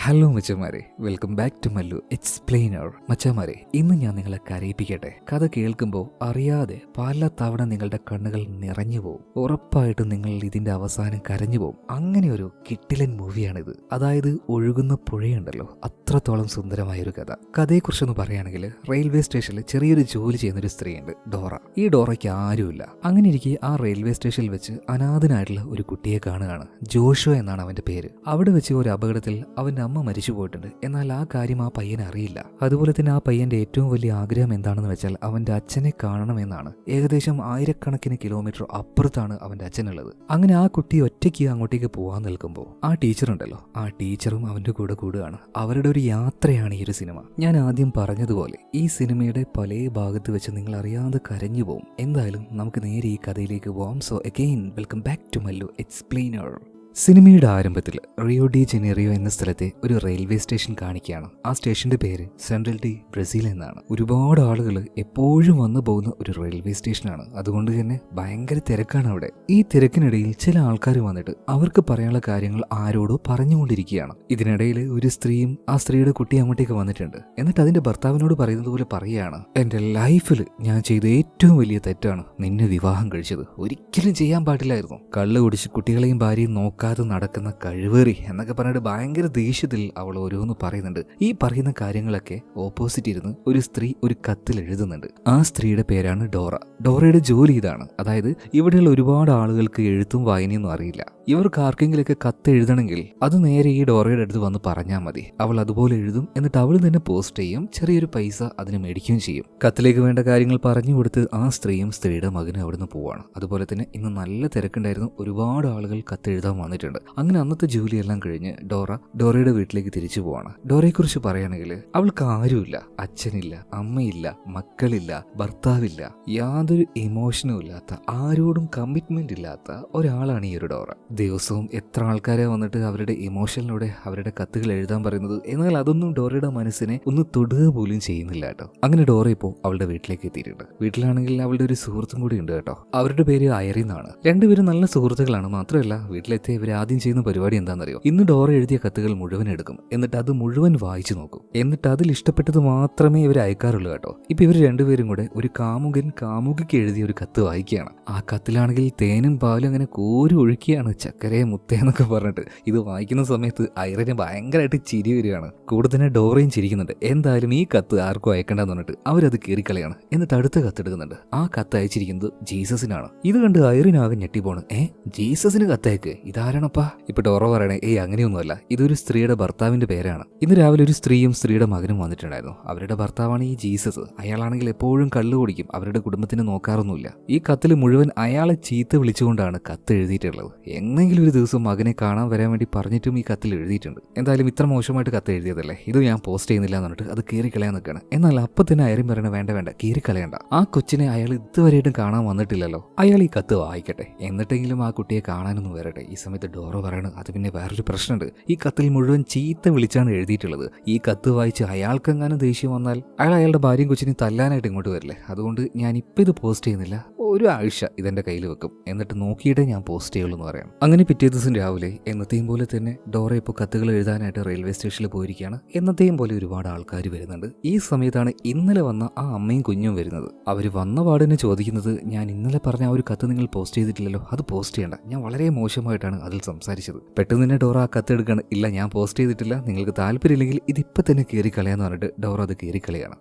Hello മച്ചമാരെ, welcome back to Mallu explainer. മച്ചമാരെ, ഇന്ന് ഞാൻ നിങ്ങളെ കരയിപ്പിക്കട്ടെ. കഥ കേൾക്കുമ്പോൾ അറിയാതെ പല തവണ നിങ്ങളുടെ കണ്ണുകൾ നിറഞ്ഞു പോകും. ഉറപ്പായിട്ടും നിങ്ങൾ ഇതിന്റെ അവസാനം കരഞ്ഞു പോകും. അങ്ങനെ ഒരു കിട്ടിലൻ മൂവിയാണിത്. അതായത് ഒഴുകുന്ന പുഴയുണ്ടല്ലോ, അത്രത്തോളം സുന്ദരമായൊരു കഥ. കഥയെക്കുറിച്ചൊന്ന് പറയുകയാണെങ്കിൽ, റെയിൽവേ സ്റ്റേഷനിൽ ചെറിയൊരു ജോലി ചെയ്യുന്നൊരു സ്ത്രീയുണ്ട്, ഡോറ. ഈ ഡോറയ്ക്ക് ആരുമില്ല. അങ്ങനെ ഇരിക്കെ ആ റെയിൽവേ സ്റ്റേഷനിൽ വെച്ച് അനാഥനായിട്ടുള്ള ഒരു കുട്ടിയെ കാണുകയാണ്. ജോഷോ എന്നാണ് അവന്റെ പേര്. അവിടെ വെച്ച് ഒരു അപകടത്തിൽ അവന്റെ അമ്മ മരിച്ചു പോയിട്ടുണ്ട്. എന്നാൽ ആ കാര്യം ആ പയ്യൻ അറിയില്ല. അതുപോലെ തന്നെ ആ പയ്യന്റെ ഏറ്റവും വലിയ ആഗ്രഹം എന്താണെന്ന് വെച്ചാൽ അവന്റെ അച്ഛനെ കാണണമെന്നാണ്. ഏകദേശം ആയിരക്കണക്കിന് കിലോമീറ്റർ അപ്പുറത്താണ് അവന്റെ അച്ഛനുള്ളത്. അങ്ങനെ ആ കുട്ടി ഒറ്റയ്ക്ക് അങ്ങോട്ടേക്ക് പോകാൻ നിൽക്കുമ്പോൾ ആ ടീച്ചർ ഉണ്ടല്ലോ, ആ ടീച്ചറും അവന്റെ കൂടെ കൂടുകയാണ്. അവരുടെ ഒരു യാത്രയാണ് ഈ ഒരു സിനിമ. ഞാൻ ആദ്യം പറഞ്ഞതുപോലെ ഈ സിനിമയുടെ പല ഭാഗത്ത് വെച്ച് നിങ്ങൾ അറിയാതെ കരഞ്ഞു പോകും. എന്തായാലും നമുക്ക് നേരെ ഈ കഥയിലേക്ക് പോവാം. So again welcome back to Mallu explainer. സിനിമയുടെ ആരംഭത്തിൽ റിയോ ഡി ജനീറിയോ എന്ന സ്ഥലത്തെ ഒരു റെയിൽവേ സ്റ്റേഷൻ കാണിക്കുകയാണ്. ആ സ്റ്റേഷന്റെ പേര് സെൻട്രൽ ഡി ബ്രസീൽ എന്നാണ്. ഒരുപാട് ആളുകൾ എപ്പോഴും വന്നു പോകുന്ന ഒരു റെയിൽവേ സ്റ്റേഷനാണ്. അതുകൊണ്ട് തന്നെ ഭയങ്കര തിരക്കാണ് അവിടെ. ഈ തിരക്കിനിടയിൽ ചില ആൾക്കാർ വന്നിട്ട് അവർക്ക് പറയാനുള്ള കാര്യങ്ങൾ ആരോടോ പറഞ്ഞുകൊണ്ടിരിക്കുകയാണ്. ഇതിനിടയിൽ ഒരു സ്ത്രീയും ആ സ്ത്രീയുടെ കുട്ടി അങ്ങോട്ടേക്ക് വന്നിട്ടുണ്ട്. എന്നിട്ട് അതിന്റെ ഭർത്താവിനോട് പറയുന്നത് പോലെ പറയുകയാണ്, എന്റെ ലൈഫിൽ ഞാൻ ചെയ്ത ഏറ്റവും വലിയ തെറ്റാണ് നിന്നെ വിവാഹം കഴിച്ചത്. ഒരിക്കലും ചെയ്യാൻ പാടില്ലായിരുന്നു. കള്ള് കുടിച്ച് കുട്ടികളെയും ഭാര്യയും നോക്കാൻ നടക്കുന്ന കഴിവേറി എന്നൊക്കെ പറഞ്ഞിട്ട് ഭയങ്കര ദേഷ്യത്തിൽ അവൾ ഓരോന്ന് പറയുന്നുണ്ട്. ഈ പറയുന്ന കാര്യങ്ങളൊക്കെ ഓപ്പോസിറ്റ് ഇരുന്ന് ഒരു സ്ത്രീ ഒരു കത്തിൽ എഴുതുന്നുണ്ട്. ആ സ്ത്രീയുടെ പേരാണ് ഡോറ. ഡോറയുടെ ജോലി ഇതാണ്. അതായത് ഇവിടെയുള്ള ഒരുപാട് ആളുകൾക്ക് എഴുത്തും വായനയൊന്നും അറിയില്ല. ഇവർക്ക് ആർക്കെങ്കിലൊക്കെ കത്ത് എഴുതണമെങ്കിൽ അത് നേരെ ഈ ഡോറയുടെ അടുത്ത് വന്ന് പറഞ്ഞാൽ മതി. അവൾ അതുപോലെ എഴുതും. എന്നിട്ട് അവൾ തന്നെ പോസ്റ്റ് ചെയ്യും. ചെറിയൊരു പൈസ അതിന് മേടിക്കുകയും ചെയ്യും. കത്തിലേക്ക് വേണ്ട കാര്യങ്ങൾ പറഞ്ഞു കൊടുത്ത് ആ സ്ത്രീയും സ്ത്രീയുടെ മകനും അവിടുന്ന് പോവാണ്. അതുപോലെ തന്നെ ഇന്ന് നല്ല തിരക്കുണ്ടായിരുന്നു. ഒരുപാട് ആളുകൾ കത്തെഴുതാൻ വന്നിട്ടുണ്ട്. അങ്ങനെ അന്നത്തെ ജോലിയെല്ലാം കഴിഞ്ഞ് ഡോറയുടെ വീട്ടിലേക്ക് തിരിച്ചു പോവാണ്. ഡോറയെക്കുറിച്ച് പറയുകയാണെങ്കിൽ അവൾക്ക് ആരുമില്ല. അച്ഛനില്ല, അമ്മയില്ല, മക്കളില്ല, ഭർത്താവില്ല. യാതൊരു ഇമോഷനും ഇല്ലാത്ത, ആരോടും കമ്മിറ്റ്മെന്റ് ഇല്ലാത്ത ഒരാളാണ് ഈ ഒരു ഡോറ. ദിവസവും എത്ര ആൾക്കാരെ വന്നിട്ട് അവരുടെ ഇമോഷനിലൂടെ അവരുടെ കത്തുകൾ എഴുതാൻ പറയുന്നത്. എന്നാൽ അതൊന്നും ഡോറയുടെ മനസ്സിനെ ഒന്ന് തൊടുക പോലും ചെയ്യുന്നില്ല കേട്ടോ. അങ്ങനെ ഡോറ ഇപ്പോൾ അവളുടെ വീട്ടിലേക്ക് എത്തിയിട്ടുണ്ട്. വീട്ടിലാണെങ്കിൽ അവളുടെ ഒരു സുഹൃത്തും കൂടി ഉണ്ട് കേട്ടോ. അവരുടെ പേര് ഐറിൻ എന്നാണ്. രണ്ടുപേരും നല്ല സുഹൃത്തുക്കളാണ്. മാത്രമല്ല വീട്ടിലെത്തി ഇവർ ആദ്യം ചെയ്യുന്ന പരിപാടി എന്താണെന്നറിയോ? ഇന്ന് ഡോറ എഴുതിയ കത്തുകൾ മുഴുവൻ എടുക്കും. എന്നിട്ട് അത് മുഴുവൻ വായിച്ചു നോക്കും. എന്നിട്ട് അതിൽ ഇഷ്ടപ്പെട്ടത് മാത്രമേ ഇവർ അയക്കാറുള്ളൂ കേട്ടോ. ഇപ്പൊ ഇവർ രണ്ടുപേരും കൂടെ ഒരു കാമുകൻ കാമുകിക്ക് എഴുതിയ ഒരു കത്ത് വായിക്കുകയാണ്. ആ കത്തിലാണെങ്കിൽ തേനും പാലും അങ്ങനെ കോരി ഒഴുക്കിയാണ്, ചക്കരയെ മുത്തേന്നൊക്കെ പറഞ്ഞിട്ട്. ഇത് വായിക്കുന്ന സമയത്ത് ഐറിന് ഭയങ്കരമായിട്ട് ചിരി വരികയാണ്. കൂടെ തന്നെ ഡോറയും ചിരിക്കുന്നുണ്ട്. എന്തായാലും ഈ കത്ത് ആർക്കും അയക്കണ്ടെന്ന് പറഞ്ഞിട്ട് അവരത് കീറിക്കളയാണ്. എന്നിട്ട് അടുത്ത കത്തെടുക്കുന്നുണ്ട്. ആ കത്ത് അയച്ചിരിക്കുന്നത് ജീസസിനാണ്. ഇത് കണ്ട് ഐറിനാകെ ഞെട്ടിപ്പോണ്. ജീസസിന് കത്തയക്ക്? ഇതാരാണപ്പാ? ഇപ്പൊ ഡോറ പറയണേ, അങ്ങനെയൊന്നുമല്ല, ഇതൊരു സ്ത്രീയുടെ ഭർത്താവിന്റെ പേരാണ്. ഇന്ന് രാവിലെ ഒരു സ്ത്രീയും സ്ത്രീയുടെ മകനും വന്നിട്ടുണ്ടായിരുന്നു. അവരുടെ ഭർത്താവാണ് ഈ ജീസസ്. അയാളാണെങ്കിൽ എപ്പോഴും കള്ളു കുടിക്കും. അവരുടെ കുടുംബത്തിന് നോക്കാറൊന്നുമില്ല. ഈ കത്തിൽ മുഴുവൻ അയാളെ ചീത്ത വിളിച്ചുകൊണ്ടാണ് കത്ത് എഴുതിയിട്ടുള്ളത്. എന്നെങ്കിലും ഒരു ദിവസം മകനെ കാണാൻ വരാൻ വേണ്ടി പറഞ്ഞിട്ടും ഈ കത്തിൽ എഴുതിയിട്ടുണ്ട്. എന്തായാലും ഇത്ര മോശമായിട്ട് കത്ത് എഴുതിയതല്ലേ, ഇത് ഞാൻ പോസ്റ്റ് ചെയ്യുന്നില്ല എന്ന് പറഞ്ഞിട്ട് അത് കീറിക്കളയാൻ നിൽക്കുകയാണ്. എന്നാൽ അപ്പൊ തന്നെ ഐറിൻ പറയണ, വേണ്ട കീറിക്കളയണ്ട. ആ കൊച്ചിനെ അയാൾ ഇതുവരെയായിട്ടും കാണാൻ വന്നിട്ടില്ലല്ലോ. അയാൾ ഈ കത്ത് വായിക്കട്ടെ, എന്നിട്ടെങ്കിലും ആ കുട്ടിയെ കാണാനൊന്നും വരട്ടെ. ഈ സമയത്ത് ഡോറ പറയണ, അത് പിന്നെ വേറൊരു പ്രശ്നമുണ്ട്. ഈ കത്തിൽ മുഴുവൻ ചീത്ത വിളിച്ചാണ് എഴുതിയിട്ടുള്ളത്. ഈ കത്ത് വായിച്ച് അയാൾക്കെങ്ങാനും ദേഷ്യം വന്നാൽ അയാളുടെ ഭാര്യയും കൊച്ചിനെയും തല്ലാനായിട്ട് ഇങ്ങോട്ട് വരില്ലേ. അതുകൊണ്ട് ഞാൻ ഇപ്പം ഇത് പോസ്റ്റ് ചെയ്യുന്നില്ല. ഒരു ആഴ്ച ഇതെന്റെ കയ്യിൽ വെക്കും, എന്നിട്ട് നോക്കിയിട്ടേ ഞാൻ പോസ്റ്റ് ചെയ്യുള്ളൂ എന്ന് പറയാം. അങ്ങനെ പിറ്റേ ദിവസം രാവിലെ എന്നത്തെയും പോലെ തന്നെ ഡോറ ഇപ്പോൾ കത്തുകൾ എഴുതാനായിട്ട് റെയിൽവേ സ്റ്റേഷനിൽ പോയിരിക്കുകയാണ്. എന്നത്തെയും പോലെ ഒരുപാട് ആൾക്കാർ വരുന്നുണ്ട്. ഈ സമയത്താണ് ഇന്നലെ വന്ന ആ അമ്മയും കുഞ്ഞും വരുന്നത്. അവർ വന്ന പാടിനെ ചോദിക്കുന്നത്, ഞാൻ ഇന്നലെ പറഞ്ഞ ആ ഒരു കത്ത് നിങ്ങൾ പോസ്റ്റ് ചെയ്തിട്ടില്ലല്ലോ, അത് പോസ്റ്റ് ചെയ്യണ്ട. ഞാൻ വളരെ മോശമായിട്ടാണ് അതിൽ സംസാരിച്ചത്. പെട്ടെന്ന് തന്നെ ഡോറ ആ കത്ത് എടുക്കുകയാണ്. ഇല്ല, ഞാൻ പോസ്റ്റ് ചെയ്തിട്ടില്ല, നിങ്ങൾക്ക് താല്പര്യമില്ലെങ്കിൽ ഇതിപ്പോൾ തന്നെ കീറിക്കളയാന്ന് പറഞ്ഞിട്ട് ഡോറ അത് കീറിക്കളയാണ്.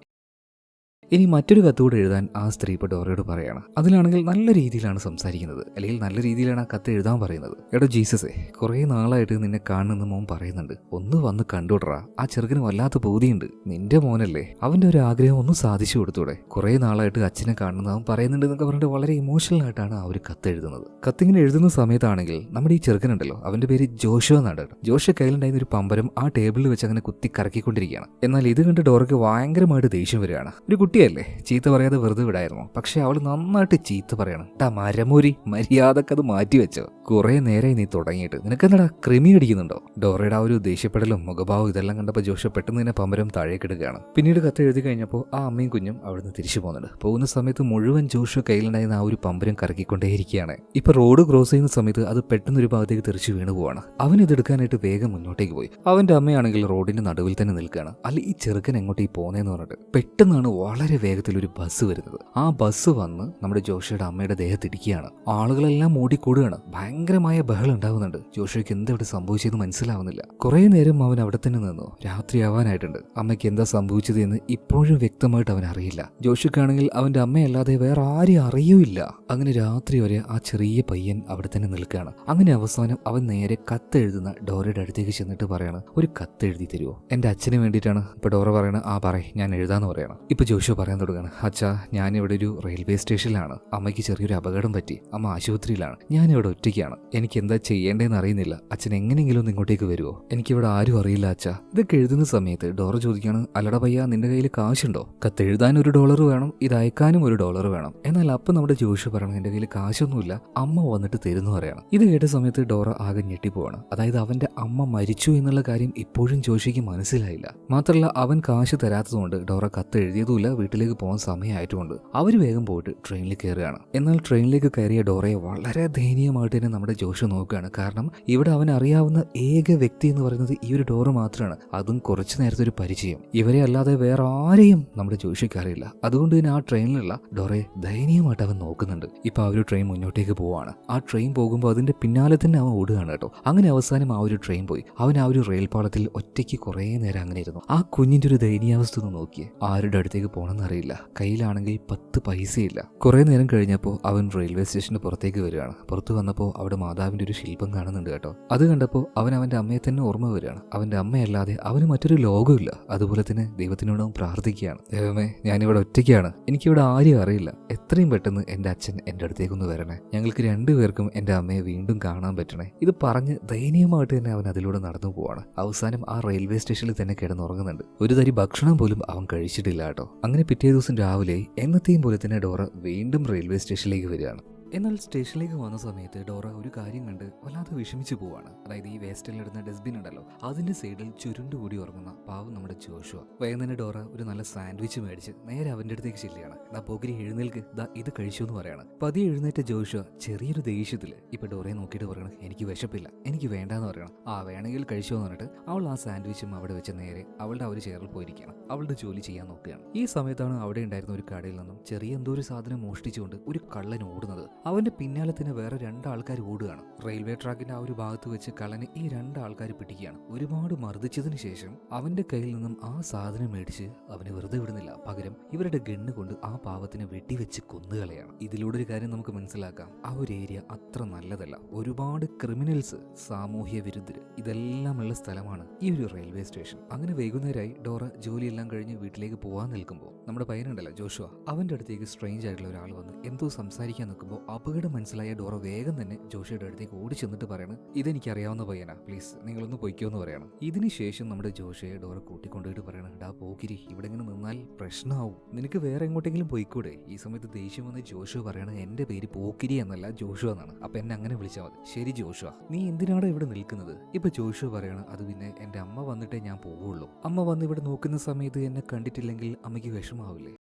ഇനി മറ്റൊരു കത്തുകൂടെ എഴുതാൻ ആ സ്ത്രീ ഇപ്പോൾ ഡോറയോട് പറയാണ്. അതിലാണെങ്കിൽ നല്ല രീതിയിലാണ് സംസാരിക്കുന്നത്, അല്ലെങ്കിൽ നല്ല രീതിയിലാണ് ആ കത്ത് എഴുതാൻ പറയുന്നത്. എടോ ജീസസേ, കുറേ നാളായിട്ട് നിന്നെ കാണുന്ന മോൻ പറയുന്നുണ്ട്, ഒന്ന് വന്ന് കണ്ടുവിടറാ. ആ ചെറുക്കിന് വല്ലാത്ത ബോധിയുണ്ട്. നിന്റെ മോനല്ലേ, അവന്റെ ഒരു ആഗ്രഹം ഒന്ന് സാധിച്ചു കൊടുത്തൂടെ. കുറേ നാളായിട്ട് അച്ഛനെ കാണുന്ന അവൻ പറയുന്നുണ്ട് എന്നൊക്കെ പറഞ്ഞിട്ട് വളരെ ഇമോഷണൽ ആയിട്ടാണ് ആ ഒരു കത്ത് എഴുതുന്നത്. കത്തിങ്ങനെ എഴുതുന്ന സമയത്താണെങ്കിൽ നമ്മുടെ ഈ ചെറുക്കനുണ്ടല്ലോ, അവന്റെ പേര് ജോഷോ എന്നാണ്. ജോഷോ കയ്യിലുണ്ടായിരുന്ന ഒരു പമ്പരം ആ ടേബിളിൽ വെച്ച് അങ്ങനെ കുത്തി കറക്കിക്കൊണ്ടിരിക്കുകയാണ്. എന്നാൽ ഇത് കണ്ട് ഡോറയ്ക്ക് ഭയങ്കരമായിട്ട് ദേഷ്യം വരികയാണ്. ഒരു കുട്ടിയല്ലേ, ചീത്ത പറയാതെ വെറുതെ വിടായിരുന്നു. പക്ഷെ അവൾ നന്നായിട്ട് ചീത്ത പറയണം. മരമൂരി, മര്യാദക്ക് അത് മാറ്റി വെച്ചോ. കുറെ നേരമായി നീ തുടങ്ങിയിട്ട് നിനക്കെന്താടാ ക്രിമി അടിക്കുന്നുണ്ടോ? ഡോറയുടെ ആ ഒരു ദേഷ്യപ്പെടലും മുഖഭാവം ഇതെല്ലാം കണ്ടപ്പോൾ ജോഷ പെട്ടെന്ന് തന്നെ പമ്പരം താഴേക്കിടുകയാണ്. പിന്നീട് കത്ത് എഴുതി കഴിഞ്ഞപ്പോൾ ആ അമ്മയും കുഞ്ഞും അവിടുന്ന് തിരിച്ചു പോകുന്നുണ്ട്. പോകുന്ന സമയത്ത് മുഴുവൻ ജോഷ കയ്യിലുണ്ടായിരുന്ന ആ ഒരു പമ്പരം കറക്കിക്കൊണ്ടേയിരിക്കുകയാണ്. ഇപ്പൊ റോഡ് ക്രോസ് ചെയ്യുന്ന സമയത്ത് അത് പെട്ടെന്ന് ഒരു ഭാഗത്തേക്ക് തെറിച്ച് വീണു പോവാണ്. അവൻ ഇതെടുക്കാനായിട്ട് വേഗം മുന്നോട്ടേക്ക് പോയി. അവന്റെ അമ്മയാണെങ്കിൽ റോഡിന്റെ നടുവിൽ തന്നെ നിൽക്കുകയാണ്. അല്ല ഈ ചെറുക്കൻ എങ്ങോട്ടേക്ക് പോകുന്നതെന്ന് പറഞ്ഞിട്ട് പെട്ടെന്നാണ് വളരെ വേഗത്തിൽ ഒരു ബസ് വരുന്നത്. ആ ബസ് വന്ന് നമ്മുടെ ജോഷയുടെ അമ്മയുടെ ദേഹത്തിടിക്കുകയാണ്. ആളുകളെല്ലാം ഓടിക്കൂടുകയാണ്. ഭയങ്കരമായ ബഹളം ഉണ്ടാവുന്നുണ്ട്. ജോഷയ്ക്ക് എന്താ ഇവിടെ സംഭവിച്ചതെന്ന് മനസ്സിലാവുന്നില്ല. കുറെ നേരം അവൻ അവിടെ തന്നെ നിന്നു. രാത്രിയാവാനായിട്ടുണ്ട്. അമ്മയ്ക്ക് എന്താ സംഭവിച്ചത് എന്ന് ഇപ്പോഴും വ്യക്തമായിട്ട് അവൻ അറിയില്ല. ജോഷയ്ക്കാണെങ്കിൽ അവന്റെ അമ്മയല്ലാതെ വേറെ ആരും അറിയൂല്ല. അങ്ങനെ രാത്രി വരെ ആ ചെറിയ പയ്യൻ അവിടെ തന്നെ നിൽക്കുകയാണ്. അങ്ങനെ അവസാനം അവൻ നേരെ കത്തെഴുതുന്ന ഡോറയുടെ അടുത്തേക്ക് ചെന്നിട്ട് പറയാണ്, ഒരു കത്ത് എഴുതി തരുമോ? എന്റെ അച്ഛന് വേണ്ടിയിട്ടാണ്. ഇപ്പൊ ഡോറ പറയണ, ആ പറയ്, ഞാൻ എഴുതാന്ന് പറയണം. ഇപ്പൊ ജോഷു പറയാൻ തുടങ്ങുകയാണ്, അച്ഛാ ഞാനിവിടെ ഒരു റെയിൽവേ സ്റ്റേഷനിലാണ്. അമ്മയ്ക്ക് ചെറിയൊരു അപകടം പറ്റി. അമ്മ ആശുപത്രിയിലാണ്. ഞാനിവിടെ ഒറ്റയ്ക്കാണ്. എനിക്ക് എന്താ ചെയ്യേണ്ടതെന്ന് അറിയുന്നില്ല. അച്ഛൻ എങ്ങനെയെങ്കിലും ഒന്ന് ഇങ്ങോട്ടേക്ക് വരുമോ? എനിക്കിവിടെ ആരും അറിയില്ല അച്ഛാ. ഇതൊക്കെ എഴുതുന്ന സമയത്ത് ഡോറ ചോദിക്കുകയാണ്, അല്ലട പയ്യ, നിന്റെ കയ്യിൽ കാശുണ്ടോ? കത്തെഴുതാൻ $1 വേണം, ഇതയക്കാനും $1 വേണം. എന്നാൽ അപ്പം നമ്മുടെ ജോഷു പറയണം, എന്റെ കയ്യിൽ കാശൊന്നുമില്ല, അമ്മ വന്നിട്ട് തരുന്നു പറയണം. ഇത് കേട്ട സമയത്ത് ഡോറ ആകെ ഞെട്ടിപ്പോവാണ്. അതായത് അവന്റെ അമ്മ മരിച്ചു എന്നുള്ള കാര്യം ഇപ്പോഴും ജോഷിക്ക് മനസ്സിലായില്ല. മാത്രമല്ല അവൻ കാശ് തരാത്തതുകൊണ്ട് ഡോറ കത്ത് എഴുതിയതുമില്ല. വീട്ടിലേക്ക് പോകാൻ സമയമായതുകൊണ്ട് അവർ വേഗം പോയിട്ട് ട്രെയിനിൽ കയറുകയാണ്. എന്നാൽ ട്രെയിനിലേക്ക് കയറിയ ഡോറയെ വളരെ ദയനീയമായിട്ട് തന്നെ നമ്മുടെ ജോഷു നോക്കുകയാണ്. കാരണം ഇവിടെ അവൻ അറിയാവുന്ന ഏക വ്യക്തി എന്ന് പറയുന്നത് ഈ ഒരു ഡോറ മാത്രമാണ്. അതും കുറച്ചു നേരത്തെ ഒരു പരിചയം. ഇവരെ അല്ലാതെ വേറെ ആരെയും നമ്മുടെ ജോഷിക്ക് അറിയില്ല. അതുകൊണ്ട് തന്നെ ആ ട്രെയിനിലുള്ള ഡോറയെ ദയനീയമായിട്ട് അവൻ നോക്കുന്നുണ്ട്. ഇപ്പൊ ആ ഒരു ട്രെയിൻ മുന്നോട്ടേക്ക് പോവാണ്. ആ ട്രെയിൻ പോകുമ്പോൾ അതിന്റെ പിന്നാലെ തന്നെ അവൻ ഓടുകയാണ് കേട്ടോ. അങ്ങനെ അവസാനം ആ ഒരു ട്രെയിൻ പോയി. അവൻ ആ ഒരു റെയിൽ പാളത്തിൽ ഒറ്റയ്ക്ക് കുറേ നേരം അങ്ങനെ ഇരുന്നു. ആ കുഞ്ഞിന്റെ ഒരു ദയനീയാവസ്ഥ ഒന്ന് നോക്കിയേ. ആരുടെ അടുത്തേക്ക് പോകണമെന്ന് അറിയില്ല. കയ്യിലാണെങ്കിൽ 10 പൈസയില്ല. കുറെ നേരം കഴിഞ്ഞപ്പോൾ അവൻ റെയിൽവേ സ്റ്റേഷന് പുറത്തേക്ക് വരികയാണ്. പുറത്ത് വന്നപ്പോൾ അവിടെ മാതാവിന്റെ ഒരു ശില്പം കാണുന്നുണ്ട് കേട്ടോ. അത് കണ്ടപ്പോൾ അവൻ അവന്റെ അമ്മയെ തന്നെ ഓർമ്മ വരികയാണ്. അവന്റെ അമ്മയല്ലാതെ അവന് മറ്റൊരു ലോകമില്ല. അതുപോലെ തന്നെ ദൈവത്തിനോടും പ്രാർത്ഥിക്കുകയാണ്, ദൈവമേ ഞാനിവിടെ ഒറ്റയ്ക്കാണ്, എനിക്കിവിടെ ആരും അറിയില്ല, എത്രയും പെട്ടെന്ന് എന്റെ അച്ഛൻ എന്റെ അടുത്തേക്കൊന്ന് വരണേ, ഞങ്ങൾക്ക് രണ്ടുപേർക്കും എന്റെ അമ്മയെ വീണ്ടും കാണാൻ പറ്റണേ. ഇത് പറഞ്ഞ് ദയനീയമായിട്ട് തന്നെ അവൻ അതിലൂടെ നടന്നു പോവാണ്. അവസാനം ആ റെയിൽവേ സ്റ്റേഷനിൽ തന്നെ കിടന്നുറങ്ങുന്നുണ്ട്. ഒരു തരി ഭക്ഷണം പോലും അവൻ കഴിച്ചിട്ടില്ല കേട്ടോ. അങ്ങനെ പിറ്റേ ദിവസം രാവിലെ എന്നത്തെയും പോലെ തന്നെ ഡോറ വീണ്ടും റെയിൽവേ സ്റ്റേഷനിലേക്ക് വരികയാണ്. എന്നാൽ സ്റ്റേഷനിലേക്ക് വന്ന സമയത്ത് ഡോറ ഒരു കാര്യം കണ്ട് വല്ലാതെ വിഷമിച്ചു പോവാണ്. അതായത് ഈ വേസ്റ്റിലിടുന്ന ഡസ്റ്റ്ബിൻ ഉണ്ടല്ലോ, അതിന്റെ സൈഡിൽ ചുരുണ്ടുകൂടി ഉറങ്ങുന്ന പാവം നമ്മുടെ ജോഷുവ. വേഗം തന്നെ ഡോറ ഒരു നല്ല സാൻഡ്വിച്ച് മേടിച്ച് നേരെ അവന്റെ അടുത്തേക്ക് ചെല്ലുകയാണ്. ദാ പോകിരി എഴുന്നേൽക്ക്, ദാ ഇത് കഴിച്ചു എന്ന് പറയാണ്. പതിയെ എഴുന്നേറ്റ ജോഷുവ ചെറിയൊരു ദേഷ്യത്തില് ഇപ്പൊ ഡോറയെ നോക്കിയിട്ട് പറയണം, എനിക്ക് വിശപ്പില്ല, എനിക്ക് വേണ്ടാന്ന് പറയണം. ആ വേണമെങ്കിൽ കഴിച്ചോ എന്ന് പറഞ്ഞിട്ട് അവൾ ആ സാൻഡ്വിച്ചും അവിടെ വെച്ച് നേരെ അവളുടെ ആ ഒരു ചെയറിൽ പോയിരിക്കുകയാണ്. അവളുടെ ജോലി ചെയ്യാൻ നോക്കുകയാണ്. ഈ സമയത്താണ് അവിടെ ഉണ്ടായിരുന്ന ഒരു കടയിൽ നിന്നും ചെറിയ എന്തോ ഒരു സാധനം മോഷ്ടിച്ചുകൊണ്ട് ഒരു കള്ളൻ ഓടുന്നത്. അവന്റെ പിന്നാലെ തന്നെ വേറെ 2 ആൾക്കാർ ഓടുകയാണ്. റെയിൽവേ ട്രാക്കിന്റെ ആ ഒരു ഭാഗത്ത് വെച്ച് കള്ളനെ ഈ 2 ആൾക്കാർ പിടിക്കുകയാണ്. ഒരുപാട് മർദ്ദിച്ചതിന് ശേഷം അവന്റെ കയ്യിൽ നിന്നും ആ സാധനം മേടിച്ച് അവനെ വെറുതെ വിടുന്നില്ല. പകരം ഇവരുടെ ഗണ്ണ് കൊണ്ട് ആ പാവത്തിനെ വെടിവെച്ച് കൊന്നുകളയാണ്. ഇതിലൂടെ ഒരു കാര്യം നമുക്ക് മനസ്സിലാക്കാം, ആ ഒരു ഏരിയ അത്ര നല്ലതല്ല. ഒരുപാട് ക്രിമിനൽസ്, സാമൂഹ്യ വിരുദ്ധര് ഇതെല്ലാം ഉള്ള സ്ഥലമാണ് ഈ ഒരു റെയിൽവേ സ്റ്റേഷൻ. അങ്ങനെ വൈകുന്നേരമായി ഡോറ ജോലിയെല്ലാം കഴിഞ്ഞ് വീട്ടിലേക്ക് പോകാൻ നിൽക്കുമ്പോൾ നമ്മുടെ പയ്യനുണ്ടല്ലോ ജോഷുവ, അവന്റെ അടുത്തേക്ക് സ്ട്രേഞ്ച് ആയിട്ടുള്ള ഒരാൾ വന്ന് എന്തോ സംസാരിക്കാൻ നിൽക്കുമ്പോൾ അപകടം മനസ്സിലായ ഡോറ വേഗം തന്നെ ജോഷിയുടെ അടുത്തേക്ക് ഓടി ചെന്നിട്ട് പറയണം, ഇതെനിക്കറിയാവുന്ന പയ്യനാ, പ്ലീസ് നിങ്ങളൊന്ന് പൊയ്ക്കോ എന്ന് പറയണം. ഇതിനുശേഷം നമ്മുടെ ജോഷിയെ ഡോറ കൂട്ടിക്കൊണ്ടുപോയിട്ട് പറയണം, ഡാ പോക്കിരി, ഇവിടെ ഇങ്ങനെ നിന്നാൽ പ്രശ്നമാവും, നിനക്ക് വേറെ എങ്ങോട്ടെങ്കിലും പോയിക്കൂടെ? ഈ സമയത്ത് ദേഷ്യം വന്ന് ജോഷുവ പറയണം, എന്റെ പേര് പോക്കിരി എന്നല്ല ജോഷുവ എന്നാണ്, അപ്പൊ എന്നെ അങ്ങനെ വിളിച്ചാൽ മതി. ശരി ജോഷുവ, നീ എന്തിനാണ് ഇവിടെ നിൽക്കുന്നത്? ഇപ്പൊ ജോഷുവ പറയണം, അത് പിന്നെ എന്റെ അമ്മ വന്നിട്ടേ ഞാൻ പോവുള്ളൂ. അമ്മ വന്ന് ഇവിടെ നോക്കുന്ന സമയത്ത് എന്നെ കണ്ടിട്ടില്ലെങ്കിൽ അമ്മയ്ക്ക് വിഷമാവില്ലേ?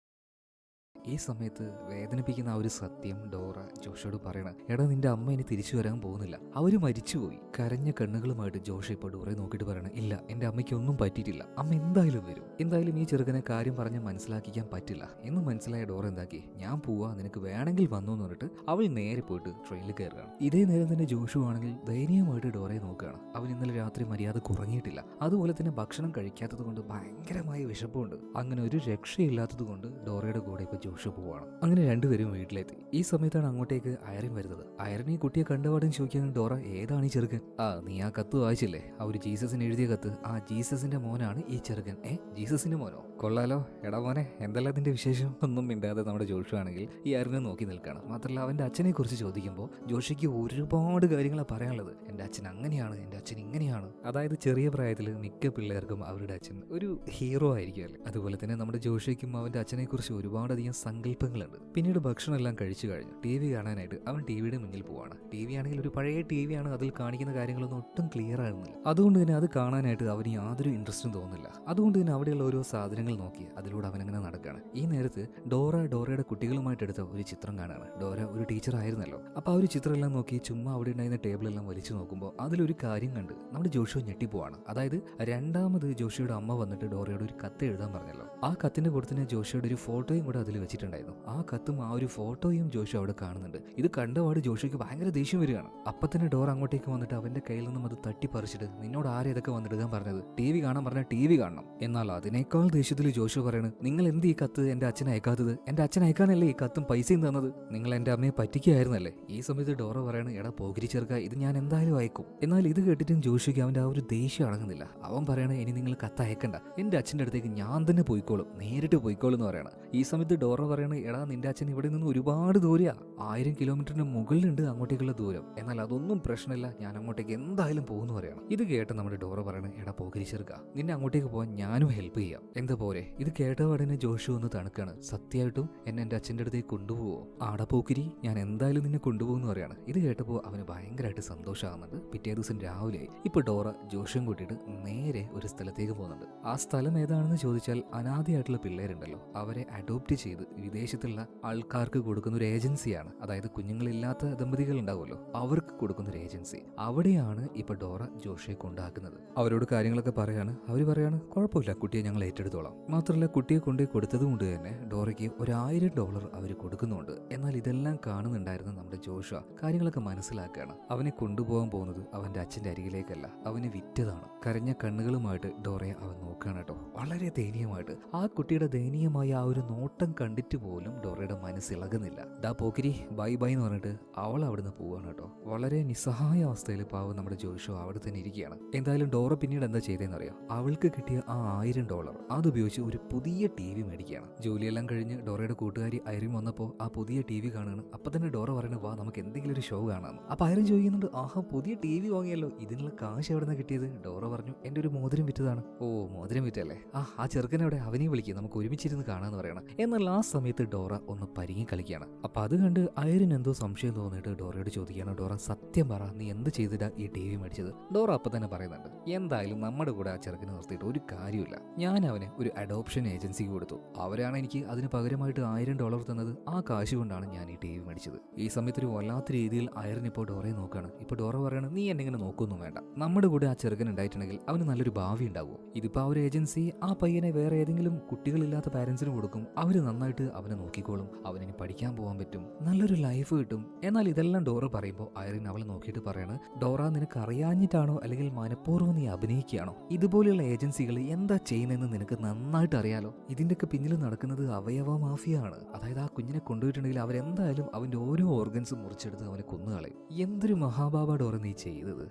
ഈ സമയത്ത് വേദനിപ്പിക്കുന്ന ആ ഒരു സത്യം ഡോറ ജോഷോട് പറയണം, എടാ നിന്റെ അമ്മ ഇനി തിരിച്ചു വരാൻ പോകുന്നില്ല, അവര് മരിച്ചുപോയി. കരഞ്ഞ കണ്ണുകളുമായിട്ട് ജോഷ ഇപ്പോൾ ഡോറയെ നോക്കിയിട്ട് പറയണം, ഇല്ല എന്റെ അമ്മയ്ക്ക് ഒന്നും പറ്റിയിട്ടില്ല, അമ്മ എന്തായാലും വരും, എന്തായാലും ഈ ചെറുക്കനെ കാര്യം പറഞ്ഞ് മനസ്സിലാക്കിക്കാൻ പറ്റില്ല എന്ന് മനസ്സിലായ ഡോറ എന്താക്കി, ഞാൻ പോവാ, നിനക്ക് വേണമെങ്കിൽ വന്നു എന്ന് പറഞ്ഞിട്ട് അവൾ നേരെ പോയിട്ട് ട്രെയിനിൽ കയറുകയാണ്. ഇതേ നേരം തന്നെ ജോഷു ആണെങ്കിൽ ദയനീയമായിട്ട് ഡോറയെ നോക്കുകയാണ്. അവൻ ഇന്നലെ രാത്രി മര്യാദ കുറങ്ങിയിട്ടില്ല, അതുപോലെ തന്നെ ഭക്ഷണം കഴിക്കാത്തത് കൊണ്ട് ഭയങ്കരമായ വിശപ്പുണ്ട്. അങ്ങനെ ഒരു രക്ഷയില്ലാത്തത് കൊണ്ട് ഡോറയുടെ കൂടെ ഇപ്പൊ ജോഷു പോവാണ്. അങ്ങനെ രണ്ടുപേരും വീട്ടിലെത്തി. ഈ സമയത്താണ് അങ്ങോട്ടേക്ക് അയറിൻ വരുന്നത്. അയറിൻ ഈ കുട്ടിയെ കണ്ടപാടും ചോദിക്കാൻ, ഡോറ ഏതാണ് ഈ ചെറുക്കൻ? ആ നീ ആ കത്ത് വായിച്ചില്ലേ, ആ ഒരു ജീസസിന് എഴുതിയ കത്ത്, ആ ജീസസിന്റെ മോനാണ് ഈ ചെറുക്കൻ. ജീസസിന്റെ മോനോ? കൊള്ളാലോ. എടാ മോനെ, എന്തെല്ലാം അതിന്റെ വിശേഷം? ഒന്നും മിണ്ടാതെ നമ്മുടെ ജോഷു ആണെങ്കിൽ ഈ അയറിനെ നോക്കി നിൽക്കുകയാണ്. മാത്രമല്ല അവന്റെ അച്ഛനെ കുറിച്ച് ചോദിക്കുമ്പോൾ ജോഷിക്ക് ഒരുപാട് കാര്യങ്ങളാണ് പറയാനുള്ളത്. എന്റെ അച്ഛൻ അങ്ങനെയാണ്, എന്റെ അച്ഛൻ ഇങ്ങനെയാണ്. അതായത് ചെറിയ പ്രായത്തിൽ മിക്ക പിള്ളേർക്കും അവരുടെ അച്ഛൻ ഒരു ഹീറോ ആയിരിക്കും അല്ലേ. അതുപോലെ തന്നെ നമ്മുടെ ജോഷിക്കും അവന്റെ അച്ഛനെ കുറിച്ച് ഒരുപാടധികം സങ്കല്പങ്ങളുണ്ട്. പിന്നീട് ഭക്ഷണം എല്ലാം കഴിച്ചു കഴിഞ്ഞു ടി വി കാണാനായിട്ട് അവൻ ടിവിയുടെ മുന്നിൽ പോവാണ്. ടി വി ആണെങ്കിൽ ഒരു പഴയ ടി വി ആണ്, അതിൽ കാണിക്കുന്ന കാര്യങ്ങളൊന്നും ഒട്ടും ക്ലിയർ ആകുന്നില്ല. അതുകൊണ്ട് തന്നെ അത് കാണാനായിട്ട് അവന് യാതൊരു ഇൻട്രസ്റ്റും തോന്നുന്നില്ല. അതുകൊണ്ട് തന്നെ അവിടെയുള്ള ഓരോ സാധനങ്ങൾ നോക്കി അതിലൂടെ അവനങ്ങനെ നടക്കുകയാണ്. ഈ നേരത്ത് ഡോറയുടെ കുട്ടികളുമായിട്ട് എടുത്ത ഒരു ചിത്രം കാണാണ്. ഡോറ ഒരു ടീച്ചർ ആയിരുന്നല്ലോ. അപ്പൊ ആ ഒരു ചിത്രം എല്ലാം നോക്കി ചുമ്മാ അവിടെ ഉണ്ടായിരുന്ന ടേബിളെല്ലാം വലിച്ചു നോക്കുമ്പോൾ അതിലൊരു കാര്യം കണ്ട് നമ്മുടെ ജോഷുവ ഞെട്ടിപ്പോവാണ്. അതായത് രണ്ടാമത് ജോഷിയുടെ അമ്മ വന്നിട്ട് ഡോറയോട് ഒരു കത്ത് എഴുതാൻ പറഞ്ഞല്ലോ. ആ കത്തിന്റെ കൂട്ടത്തിന് ജോഷിയുടെ ഒരു ഫോട്ടോയും കൂടെ അതിൽ വെച്ചിട്ടുണ്ടായിരുന്നു. ആ കത്തും ആ ഒരു ഫോട്ടോയും ജോഷു അവിടെ കാണുന്നുണ്ട്. ഇത് കണ്ടപാട് ജോഷിക്ക് ഭയങ്കര ദേഷ്യം വരികയാണ്. അപ്പൊ തന്നെ ഡോർ അങ്ങോട്ടേക്ക് വന്നിട്ട് അവന്റെ കയ്യിൽ നിന്നും അത് തട്ടിപ്പറിച്ചിട്ട്, നിന്നോട് ആരെ ഇതൊക്കെ വന്നിടുക്കാൻ പറഞ്ഞത്? ടി വി കാണാൻ പറഞ്ഞാൽ ടി വി കാണണം. എന്നാൽ അതിനേക്കാൾ ദേഷ്യത്തിൽ ജോഷു പറയാണ്, നിങ്ങൾ എന്ത് ഈ കത്ത് എന്റെ അച്ഛനെ അയക്കാത്തത്? എന്റെ അച്ഛൻ അയക്കാനല്ലേ ഈ കത്തും പൈസയും തന്നത്? നിങ്ങൾ എന്റെ അമ്മയെ പറ്റിക്കുകയായിരുന്നല്ലേ? ഈ സമയത്ത് ഡോറ പറയാണ്, എടാ പോകിരി ചേർക്ക, ഇത് ഞാൻ എന്തായാലും അയക്കും. എന്നാൽ ഇത് കേട്ടിട്ടും ജോഷിക്ക് അവന്റെ ആ ഒരു ദേഷ്യം അടങ്ങുന്നില്ല. അവൻ പറയണ, ഇനി നിങ്ങൾ കത്ത് അയക്കണ്ട, എന്റെ അച്ഛൻ്റെ അടുത്തേക്ക് ഞാൻ തന്നെ പോയിക്കോളും, നേരിട്ട് പോയിക്കോളും എന്ന് പറയണം. ഈ സമയത്ത് ഡോറ പറയണ, എടാ നിന്റെ അച്ഛൻ ഇവിടെ നിന്ന് ഒരുപാട് ദൂരെയാ, 1000 കിലോമീറ്ററിന് മുകളിലുണ്ട് അങ്ങോട്ടേക്കുള്ള ദൂരം. എന്നാൽ അതൊന്നും പ്രശ്നമില്ല, ഞാൻ അങ്ങോട്ടേക്ക് എന്തായാലും പോകുന്നു പറയണം. ഇത് കേട്ട് നമ്മുടെ ഡോറ പറയണ, എടാ പോകിരി ചേർക്ക, നിന്നെ അങ്ങോട്ടേക്ക് പോകാൻ ഞാനും ഹെൽപ്പ് ചെയ്യാം, എന്താ പോരെ? ഇത് കേട്ട പാടിനെ ജോഷു ഒന്ന് തണുക്കാണ്. സത്യമായിട്ടും എന്റെ അച്ഛൻ്റെ അടുത്തേക്ക് കൊണ്ടുപോവോ? ആടാ പോക്കിരി, ഞാൻ എന്തായാലും നിന്നെ കൊണ്ടുപോകുന്നു പറയാണ്. ഇത് കേട്ടപ്പോൾ അവന് ഭയങ്കരമായിട്ട് സന്തോഷമാകുന്നുണ്ട്. പിറ്റേ ദിവസം രാവിലെ ഇപ്പൊ ഡോറ ജോഷും കൂട്ടിയിട്ട് നേരെ ഒരു സ്ഥലത്തേക്ക് പോകുന്നുണ്ട്. ആ സ്ഥലം ഏതാണെന്ന് ചോദിച്ചാൽ, അനാഥയായിട്ടുള്ള പിള്ളേരുണ്ടല്ലോ, അവരെ അഡോപ്റ്റ് ചെയ്ത് വിദേശത്തുള്ള ആൾക്കാർക്ക് കൊടുക്കുന്ന ഒരു ഏജൻസിയാണ്. അതായത് കുഞ്ഞുങ്ങളില്ലാത്ത ദമ്പതികൾ ഉണ്ടാവുമല്ലോ, അവർക്ക് കൊടുക്കുന്ന ഒരു ഏജൻസി. അവിടെയാണ് ഇപ്പൊ ഡോറ ജോഷയെ കൊണ്ടാക്കുന്നത്. അവരോട് കാര്യങ്ങളൊക്കെ പറയാണ്. അവര് പറയാണ്, കുഴപ്പമില്ല, കുട്ടിയെ ഞങ്ങൾ ഏറ്റെടുത്തോളാം. മാത്രമല്ല കുട്ടിയെ കൊണ്ടേ കൊടുത്തത് കൊണ്ട് തന്നെ ഡോറയ്ക്ക് $1000 അവർ കൊടുക്കുന്നുണ്ട്. എന്നാൽ ഇതെല്ലാം കാണുന്നുണ്ടായിരുന്ന നമ്മുടെ ജോഷ കാര്യങ്ങളൊക്കെ മനസ്സിലാക്കുകയാണ്. അവനെ കൊണ്ടുപോകാൻ പോകുന്നത് അവന്റെ അച്ഛന്റെ അരികിലേക്കല്ല, അവനെ വിറ്റതാണ്. കരഞ്ഞ കണ്ണുകളുമായിട്ട് ഡോറയെ അവൻ നോക്കുകയാണ് കേട്ടോ, വളരെ ദയനീയമായിട്ട്. ആ കുട്ടിയുടെ ദയനീയമായ ആ ഒരു നോട്ടം കണ്ടിട്ട് പോലും ഡോറയുടെ മനസ്സിളകുന്നില്ല. ഡാ പോക്കിരി, ബൈ ബൈ എന്ന് പറഞ്ഞിട്ട് അവൾ അവിടുന്ന് പോവാണ് കേട്ടോ. വളരെ നിസ്സഹായ അവസ്ഥയിൽ പാവം നമ്മുടെ ജോഷോ അവിടെ തന്നെ ഇരിക്കുകയാണ്. എന്തായാലും ഡോറ പിന്നീട് എന്താ ചെയ്തതെന്ന് അറിയാം. അവൾക്ക് കിട്ടിയ ആ $1000 അതുപയോഗിച്ച് ഒരു പുതിയ TV മേടിക്കുകയാണ്. ജോലിയെല്ലാം കഴിഞ്ഞ് ഡോറയുടെ കൂട്ടുകാരി ഐറിൻ വന്നപ്പോൾ ആ പുതിയ TV കാണുകയാണ്. അപ്പൊ തന്നെ ഡോറ പറയുന്നത്, വാ നമുക്ക് എന്തെങ്കിലും ഒരു ഷോ കാണാം. അപ്പൊ ഐറിൻ ചോദിക്കുന്നുണ്ട്, ആഹാ പുതിയ TV വാങ്ങിയല്ലോ, ഇതിനുള്ള കാശ് എവിടെ നിന്ന് കിട്ടിയത്? ഡോറ പറഞ്ഞു, എന്റെ ഒരു മോതിരം വിറ്റതാണ്. ഓ മോതിരം വിറ്റല്ലേ? ആ ചെറുക്കനെവിടെ? അവനെയും വിളിക്കുക, നമുക്ക് ഒരുമിച്ചിരുന്ന് കാണാമെന്ന് പറയണം. എന്നാൽ ആ സമയത്ത് ഡോറ ഒന്ന് പരിങ്ങി കളിക്കുകയാണ്. അപ്പൊ അത് കണ്ട് ഐറിൻ എന്തോ സംശയം തോന്നിയിട്ട് ഡോറയോട് ചോദിക്കുകയാണ്, ഡോറ സത്യം പറ, നീ എന്ത് ചെയ്തിട്ടാ ഈ TV മേടിച്ചത്? ഡോറ അപ്പൊ തന്നെ പറയുന്നുണ്ട്, എന്തായാലും നമ്മുടെ കൂടെ ആ ചെറുക്കനെ നിർത്തിയിട്ട് ഒരു കാര്യമില്ല, ഞാൻ അവനെ ഒരു അഡോപ്ഷൻ ഏജൻസിക്ക് കൊടുത്തു, അവരാണ് എനിക്ക് അതിന് പകരമായിട്ട് $1000 തന്നത്. ആ കാശ് കൊണ്ടാണ് ഞാൻ ഈ TV മേടിച്ചത്. ഈ സമയത്ത് ഒരു വല്ലാത്ത രീതിയിൽ ഐറിൻ ഇപ്പോൾ ഡോറയെ നോക്കുകയാണ്. ഇപ്പൊ ഡോറ പറയാണ്, നീ എന്നെ ഇങ്ങനെ നോക്കൊന്നും വേണ്ട, നമ്മുടെ കൂടെ ആ ചെറുക്കൻ ഉണ്ടായിട്ടുണ്ടെങ്കിൽ അവന് നല്ലൊരു ഭാവി ഉണ്ടാവുമോ? ഇതിപ്പോ ആ ഒരു ഏജൻസി ആ പയ്യനെ വേറെ ഏതെങ്കിലും കുട്ടികളില്ലാത്ത പാരന്റ്സിന് കൊടുക്കും, അവര് നന്നായിട്ട് അവനെ നോക്കിക്കോളും, അവനിനി പഠിക്കാൻ പോകാൻ പറ്റും, നല്ലൊരു ലൈഫ് കിട്ടും. എന്നാൽ ഇതെല്ലാം ഡോറ പറയുമ്പോൾ ഐറിൻ അവളെ നോക്കിയിട്ട് പറയാണ്, ഡോറ നിനക്ക് അറിയാഞ്ഞിട്ടാണോ അല്ലെങ്കിൽ മനഃപൂർവ്വം നീ അഭിനയിക്കുകയാണോ? ഇതുപോലെയുള്ള ഏജൻസികൾ എന്താ ചെയ്യുന്നതെന്ന് നിനക്ക് നന്നായിട്ട് അറിയാലോ. ഇതിന്റെയൊക്കെ പിന്നിൽ നടക്കുന്നത് അവയവ മാഫിയാണ്. അതായത് ആ കുഞ്ഞിനെ കൊണ്ടുപോയിട്ടുണ്ടെങ്കിൽ അവരെന്തായാലും അവന്റെ ഓരോ ഓർഗൻസും മുറിച്ചെടുത്ത് അവനെ കൊന്നുകളയും. എന്തൊരു മഹാപാപ ഡോറ നീ ചെയ്തത്?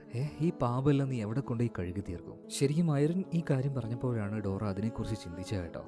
ഈ പാപെല്ലാം നീ എവിടെ കൊണ്ടുപോയി കഴുകി തീർക്കും? ശരിക്കും ഐറിൻ ഈ കാര്യം പറഞ്ഞപ്പോഴാണ് ഡോറ അതിനെക്കുറിച്ച് ചിന്തിച്ചത് കേട്ടോ.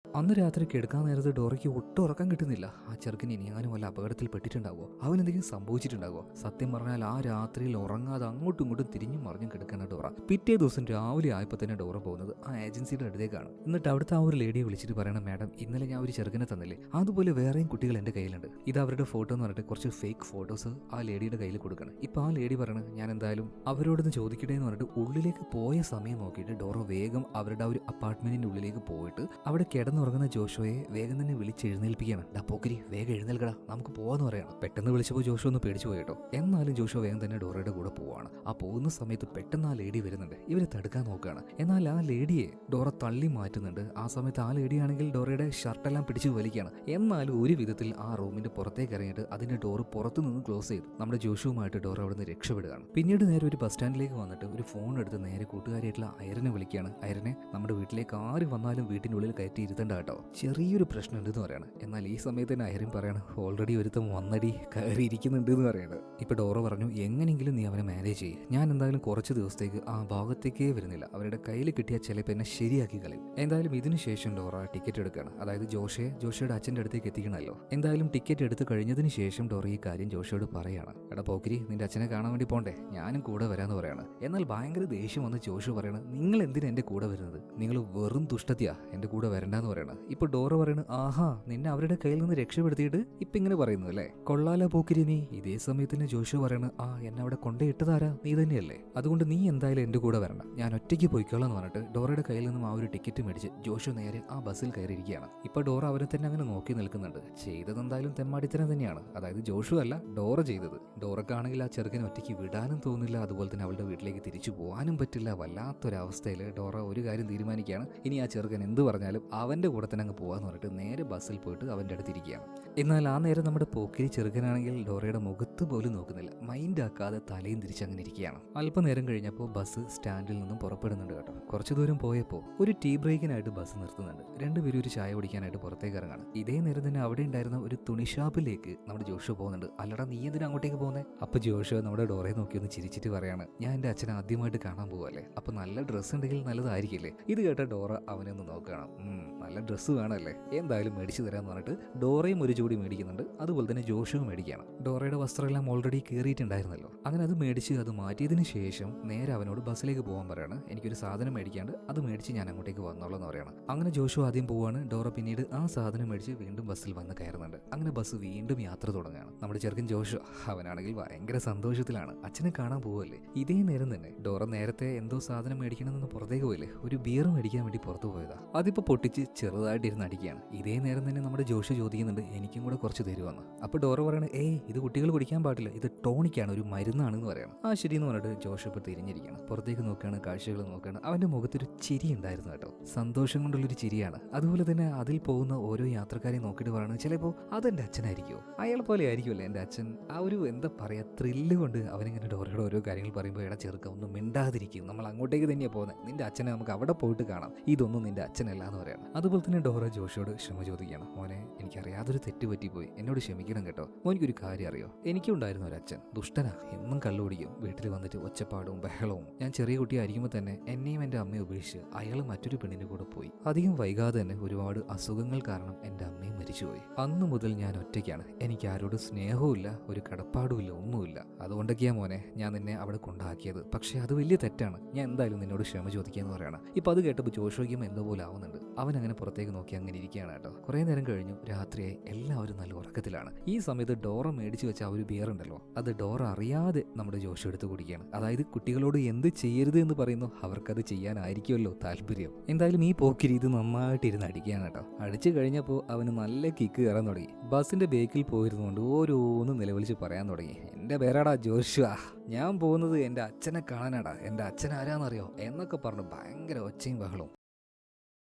അന്ന് രാത്രി കിടക്കാൻ നേരത്ത് ഡോറയ്ക്ക് ഒട്ടും ഉറക്കം കിട്ടുന്നില്ല. ആ ചെറുക്കന് ഇനിയാനും വല്ല അപകടത്തിൽ പെട്ടിട്ടുണ്ടാവോ, അവൻ എന്തെങ്കിലും സംഭവിച്ചിട്ടുണ്ടാവോ? സത്യം പറഞ്ഞാൽ ആ രാത്രിയിൽ ഉറങ്ങാതെ അങ്ങോട്ടും ഇങ്ങോട്ടും തിരിഞ്ഞും മറിഞ്ഞും കിടക്കുന്ന ഡോറ പിറ്റേ ദിവസം രാവിലെ ആയപ്പോൾ തന്നെ ഡോറ പോകുന്നത് ആ ഏജൻസിയുടെ അടുത്തേക്കാണ്. എന്നിട്ട് അവിടുത്തെ ആ ഒരു ലേഡിയെ വിളിച്ചിട്ട് പറയണം, മാഡം ഇന്നലെ ഞാൻ ഒരു ചെറുക്കനെ തന്നില്ലേ, അതുപോലെ വേറെയും കുട്ടികൾ എൻ്റെ കയ്യിലുണ്ട്, ഇത് അവരുടെ ഫോട്ടോ എന്ന് പറഞ്ഞിട്ട് കുറച്ച് ഫേക്ക് ഫോട്ടോസ് ആ ലേഡിയുടെ കയ്യിൽ കൊടുക്കണം. ഇപ്പൊ ആ ലേഡി പറയണത്, ഞാൻ എന്തായാലും അവരോടൊന്ന് ചോദിക്കട്ടെ എന്ന് പറഞ്ഞിട്ട് ഉള്ളിലേക്ക് പോയ സമയം നോക്കിയിട്ട് ഡോറ വേഗം അവരുടെ ആ ഒരു അപ്പാർട്ട്മെന്റിന്റെ ഉള്ളിലേക്ക് പോയിട്ട് അവിടെ കിടന്നുറങ്ങുന്ന ജോഷോയെ വേഗം തന്നെ വിളിച്ചെഴുന്നേൽപ്പിക്കുകയാണ്. ഡാ പോക്കിരി, വേഗം എഴുന്നേൽക്കടാ, നമുക്ക് പോവാന്ന് പറയണം. പെട്ടെന്ന് വിളിച്ചപ്പോൾ ജോഷോ ഒന്ന് പേടിച്ചു പോയി കേട്ടോ. എന്നാലും ജോഷോ വേഗം തന്നെ ഡോറയുടെ കൂടെ പോവാണ്. ആ പോകുന്ന സമയത്ത് പെട്ടെന്ന് ആ ലേഡി വരുന്നുണ്ട്, ഇവരെ തടുക്കാൻ നോക്കുകയാണ്. എന്നാൽ ആ ലേഡിയെ ഡോറ തള്ളി മാറ്റുന്നുണ്ട്. ആ സമയത്ത് ആ ലേഡിയാണെങ്കിൽ ഡോറയുടെ ഷർട്ടെല്ലാം പിടിച്ചു വലിക്കുകയാണ്. എന്നാലും ഒരു വിധത്തിൽ ആ റൂമിന്റെ പുറത്തേക്ക് ഇറങ്ങിയിട്ട് അതിന്റെ ഡോറ് പുറത്തു നിന്ന് ക്ലോസ് ചെയ്തു നമ്മുടെ ജോഷുവുമായിട്ട് ഡോറ അവിടെ നിന്ന് രക്ഷപ്പെടുകയാണ്. പിന്നീട് നേരെ ഒരു ബസ് സ്റ്റാൻഡിലേക്ക് വന്നിട്ട് ഒരു ഫോൺ എടുത്ത് നേരെ കൂട്ടുകാരിയായിട്ടുള്ള ഐറിനെ വിളിക്കുകയാണ്. ഐറിനെ, നമ്മുടെ വീട്ടിലേക്ക് ആര് വന്നാലും വീട്ടിനുള്ളിൽ കയറ്റി ഇരുത്തണ്ട കേട്ടോ, ചെറിയൊരു പ്രശ്നം ഉണ്ടെന്ന് പറയാണ്. എന്നാൽ ഈ സമയത്ത് തന്നെ ഐറിൻ പറയാണ്, ഓൾറെഡി ഒരുത്തം വന്നടി കയറിയിരിക്കുന്നുണ്ട് എന്ന് പറയാണ്. ഇപ്പൊ ഡോറ പറഞ്ഞു, എങ്ങനെയെങ്കിലും നീ അവനെ മാനേജ് ചെയ്യും, ഞാൻ എന്തായാലും കുറച്ച് ദിവസത്തേക്ക് ആ ഭാഗത്തേക്കേ വരുന്നില്ല, അവരുടെ കയ്യിൽ കിട്ടിയ ചിലപ്പോൾ എന്നെ ശരിയാക്കി കളയും. എന്തായാലും ഇതിനു ശേഷം ഡോറ ടിക്കറ്റ് എടുക്കുകയാണ്. അതായത് ജോഷയുടെ അച്ഛൻ്റെ അടുത്തേക്ക് എത്തിക്കണമല്ലോ. എന്തായാലും ടിക്കറ്റ് എടുത്ത് കഴിഞ്ഞതിന് ശേഷം ഡോറ ഈ കാര്യം ജോഷയോട് പറയാണ്. എടാ പോക്കിരി, നിന്റെ അച്ഛനെ കാണാൻ വേണ്ടി പോണ്ടേ, ഞാനും കൂടെ വരാന്ന് പറയാണ്. എന്നാൽ ഭയങ്കര ദേഷ്യം വന്ന് ജോഷു പറയാണ്, നിങ്ങൾ എന്തിനാ എൻ്റെ കൂടെ വരുന്നത്, നിങ്ങൾ വെറും ദുഷ്ടത്തിയാ, എൻ്റെ കൂടെ വരണ്ടെന്ന് പറയാണ്. പറയണം. ഇപ്പൊ ഡോറ പറയണ, ആഹാ നിന്നെ അവരുടെ കയ്യിൽ നിന്ന് രക്ഷപ്പെടുത്തിയിട്ട് ഇപ്പൊ ഇങ്ങനെ പറയുന്നു അല്ലേ, കൊള്ളാല പോക്കിരി നീ. ഇതേ സമയത്തിന് ജോഷു പറയണ, എന്നെ അവിടെ കൊണ്ടേയിട്ടതാരാ, നീ തന്നെയല്ലേ, അതുകൊണ്ട് നീ എന്തായാലും എന്റെ കൂടെ വരണം, ഞാൻ ഒറ്റയ്ക്ക് പോയിക്കോളാം എന്ന് പറഞ്ഞിട്ട് ഡോറയുടെ കയ്യിൽ നിന്നും ആ ഒരു ടിക്കറ്റ് മേടിച്ച് ജോഷു നേരെ ആ ബസ്സിൽ കയറിയിരിക്കുകയാണ്. ഇപ്പൊ ഡോറ അവരെ തന്നെ അങ്ങനെ നോക്കി നിൽക്കുന്നുണ്ട്. ചെയ്തത് എന്തായാലും തെമ്മാടിത്തരം തന്നെയാണ്, അതായത് ജോഷു അല്ല ഡോറ ചെയ്തത്. ഡോറക്കാണെങ്കിൽ ആ ചെറുക്കനെ ഒറ്റയ്ക്ക് വിടാനും തോന്നില്ല, അതുപോലെ തന്നെ അവളുടെ വീട്ടിലേക്ക് തിരിച്ചു പോകാനും പറ്റില്ല. വല്ലാത്തൊരവസ്ഥയിൽ ഡോറ ഒരു കാര്യം തീരുമാനിക്കുകയാണ്, ഇനി ആ ചെറുക്കൻ എന്ത് പറഞ്ഞാലും അവന്റെ കൂടെ തന്നെ അങ്ങ് പോകാന്ന് പറഞ്ഞിട്ട് നേരെ ബസ്സിൽ പോയിട്ട് അവന്റെ അടുത്തിരിക്കുകയാണ്. എന്നാൽ ആ നേരം നമ്മുടെ പോക്കിരി ചെറുക്കനാണെങ്കിൽ ഡോറയുടെ മുഖത്ത് പോലും നോക്കുന്നില്ല, മൈൻഡ് ആക്കാതെ തലയും തിരിച്ചങ്ങനെ ഇരിക്കുകയാണ്. അല്പനേരം കഴിഞ്ഞപ്പോൾ ബസ് സ്റ്റാൻഡിൽ നിന്നും പുറപ്പെടുന്നുണ്ട് കേട്ടോ. കുറച്ചു ദൂരം പോയപ്പോൾ ഒരു ടീ ബ്രേക്കിനായിട്ട് ബസ് നിർത്തുന്നുണ്ട്. രണ്ടുപേരും ഒരു ചായ കുടിക്കാനായിട്ട് പുറത്തേക്ക് ഇറങ്ങാണ്. ഇതേ നേരം തന്നെ അവിടെ ഉണ്ടായിരുന്ന ഒരു തുണിഷാപ്പിലേക്ക് നമ്മുടെ ജോഷു പോകുന്നുണ്ട്. അല്ലടാ നീ എന്തിനാ അങ്ങോട്ടേക്ക് പോകുന്നത്? അപ്പൊ ജോഷു നമ്മുടെ ഡോറയെ നോക്കി ഒന്ന് ചിരിച്ചിട്ട് പറയാണ്, ഞാൻ എൻ്റെ അച്ഛനെ ആദ്യമായിട്ട് കാണാൻ പോവല്ലേ, അപ്പൊ നല്ല ഡ്രസ്സ് ഉണ്ടെങ്കിൽ നല്ലതായിരിക്കില്ലേ. ഇത് കേട്ട ഡോറ അവനെ ഒന്ന് നോക്കണം. നല്ല ഡ്രസ്സ് വേണമല്ലേ, എന്തായാലും മേടിച്ചു തരാന്ന് പറഞ്ഞിട്ട് ഡോറയും ഒരു ജോഡി മേടിക്കുന്നുണ്ട്. അതുപോലെ തന്നെ ജോഷുവും മേടിക്കുകയാണ്. ഡോറയുടെ വസ്ത്രമെല്ലാം ഓൾറെഡി കയറിയിട്ടുണ്ടായിരുന്നല്ലോ. അങ്ങനെ അത് മേടിച്ച് അത് മാറ്റിയതിന് ശേഷം നേരെ അവനോട് ബസ്സിലേക്ക് പോകാൻ പറയാണ്. എനിക്കൊരു സാധനം മേടിക്കാണ്ട് അത് മേടിച്ച് ഞാൻ അങ്ങോട്ടേക്ക് വന്നോളൂ എന്ന് പറയണം. അങ്ങനെ ജോഷു ആദ്യം പോവാണ്. ഡോറ പിന്നീട് ആ സാധനം മേടിച്ച് വീണ്ടും ബസ്സിൽ വന്ന് കയറുന്നുണ്ട്. അങ്ങനെ ബസ് വീണ്ടും യാത്ര തുടങ്ങുകയാണ്. നമ്മുടെ ചെറുക്കൻ ജോഷു അവനാണെങ്കിൽ ഭയങ്കര സന്തോഷത്തിലാണ്, അച്ഛനെ കാണാൻ പോവല്ലേ. ഇതേ നേരം തന്നെ ഡോറ നേരത്തെ എന്തോ സാധനം മേടിക്കണമെന്ന് പുറത്തേക്ക് പോയില്ലേ, ഒരു ബിയർ മേടിക്കാൻ വേണ്ടി പുറത്തു പോയതാ. അതിപ്പോ പൊട്ടിച്ച് ചെറുതായിട്ട് ഇരുന്ന് അടിക്കുകയാണ്. ഇതേ നേരം തന്നെ നമ്മുടെ ജോഷു ചോദിക്കുന്നുണ്ട്, എനിക്കും കൂടെ കുറച്ച് തരുമെന്ന്. അപ്പൊ ഡോറ പറയണ, ഇത് കുട്ടികൾ കുടിക്കാൻ പാടില്ല, ഇത് ടോണിക്കാണ്, ഒരു മരുന്നാണെന്ന് പറയണം. ശരി എന്ന് പറഞ്ഞിട്ട് ജോഷു ഇപ്പൊ തിരിഞ്ഞിരിക്കുകയാണ്. പുറത്തേക്ക് നോക്കുകയാണ്, കാഴ്ചകൾ നോക്കുകയാണ്. അവന്റെ മുഖത്തൊരു ചിരി ഉണ്ടായിരുന്നു കേട്ടോ, സന്തോഷം കൊണ്ടുള്ളൊരു ചിരിയാണ്. അതുപോലെ തന്നെ അതിൽ പോകുന്ന ഓരോ യാത്രക്കാരെയും നോക്കിയിട്ട് പറയുന്നത്, ചിലപ്പോൾ അതെന്റെ അച്ഛനായിരിക്കുമോ, അയാൾ പോലെ ആയിരിക്കുമല്ലോ എൻ്റെ അച്ഛൻ. ആ ഒരു എന്താ പറയാ ത്രില്ല് കൊണ്ട് അവനിങ്ങനെ ഡോറയുടെ ഓരോ കാര്യങ്ങൾ പറയുമ്പോൾ ഇട ചെറുക്ക ഒന്നും മിണ്ടാതിരിക്കും, നമ്മൾ അങ്ങോട്ടേക്ക് തന്നെയാണ് പോകുന്നത്, നിന്റെ അച്ഛനെ നമുക്ക് അവിടെ പോയിട്ട് കാണാം, ഇതൊന്നും നിന്റെ അച്ഛനല്ല എന്ന് പറയണം. അതുപോലെ തന്നെ ഡോറ ജോഷിയോട് ക്ഷമ ചോദിക്കണം, മോനെ എനിക്കറിയാതൊരു തെറ്റ് പറ്റിപ്പോയി, എന്നോട് ക്ഷമിക്കണം കേട്ടോ. മോനിക്കൊരു കാര്യം അറിയോ, എനിക്കുണ്ടായിരുന്നു ഒരു അച്ഛൻ, ദുഷ്ടനാ, എന്നും കള്ളു കുടിക്കും, വീട്ടിൽ വന്നിട്ട് ഒച്ചപ്പാടും ബഹളവും. ഞാൻ ചെറിയ കുട്ടിയായിരിക്കുമ്പോൾ തന്നെ എന്നെയും എൻ്റെ അമ്മയെ ഉപേക്ഷിച്ച് അയാൾ മറ്റൊരു പെണ്ണിൻ്റെ കൂടെ പോയി. അധികം വൈകാതെ തന്നെ ഒരുപാട് അസുഖങ്ങൾ കാരണം എൻ്റെ അമ്മയും മരിച്ചുപോയി. അന്ന് മുതൽ ഞാൻ ഒറ്റയ്ക്കാണ്, എനിക്ക് ആരോട് സ്നേഹവുമില്ല, ഒരു കടപ്പാടുമില്ല, ഒന്നുമില്ല. അതുകൊണ്ടൊക്കെയാ മോനെ ഞാൻ നിന്നെ അവിടെ കൊണ്ടാക്കിയത്. പക്ഷെ അത് വലിയ തെറ്റാണ്, ഞാൻ എന്തായാലും നിന്നോട് ക്ഷമ ചോദിക്കാന്ന് പറയണം. ഇപ്പൊ അത് കേട്ടപ്പോൾ ജോഷോയ്ക്കും എന്തോ പോലെ ആവുന്നുണ്ട്. അവൻ അങ്ങനെ പുറത്തേക്ക് നോക്കി അങ്ങനെ ഇരിക്കുകയാണ് കേട്ടോ. കുറെ നേരം കഴിഞ്ഞു, രാത്രിയായി, എല്ലാവരും നല്ല ഉറക്കത്തിലാണ്. ഈ സമയത്ത് ഡോറ മേടിച്ചു വെച്ച ആ ഒരു ബിയർ ഉണ്ടല്ലോ, അത് ഡോറ അറിയാതെ നമ്മുടെ ജോഷു എടുത്ത് കുടിക്കുകയാണ്. അതായത് കുട്ടികളോട് എന്ത് ചെയ്യരുത് എന്ന് പറയുന്നു, അവർക്കത് ചെയ്യാനായിരിക്കുമല്ലോ താല്പര്യം. എന്തായാലും ഈ പോക്കിരി ഇത് നന്നായിട്ട് ഇരുന്ന് അടിക്കുകയാണ് കേട്ടോ. അടിച്ചു കഴിഞ്ഞപ്പോൾ അവന് നല്ല കിക്ക് കയറാൻ തുടങ്ങി. ബസ്സിന്റെ ബേക്കിൽ പോയിരുന്നുകൊണ്ട് ഓരോന്ന് നിലവിളിച്ച് പറയാൻ തുടങ്ങി, എന്റെ പേരാടാ ജോഷുവാ, ഞാൻ പോകുന്നത് എൻ്റെ അച്ഛനെ കാണാനാടാ, എൻ്റെ അച്ഛൻ ആരാന്നറിയോ എന്നൊക്കെ പറഞ്ഞു ഭയങ്കര ഒച്ചയും ബഹളവും.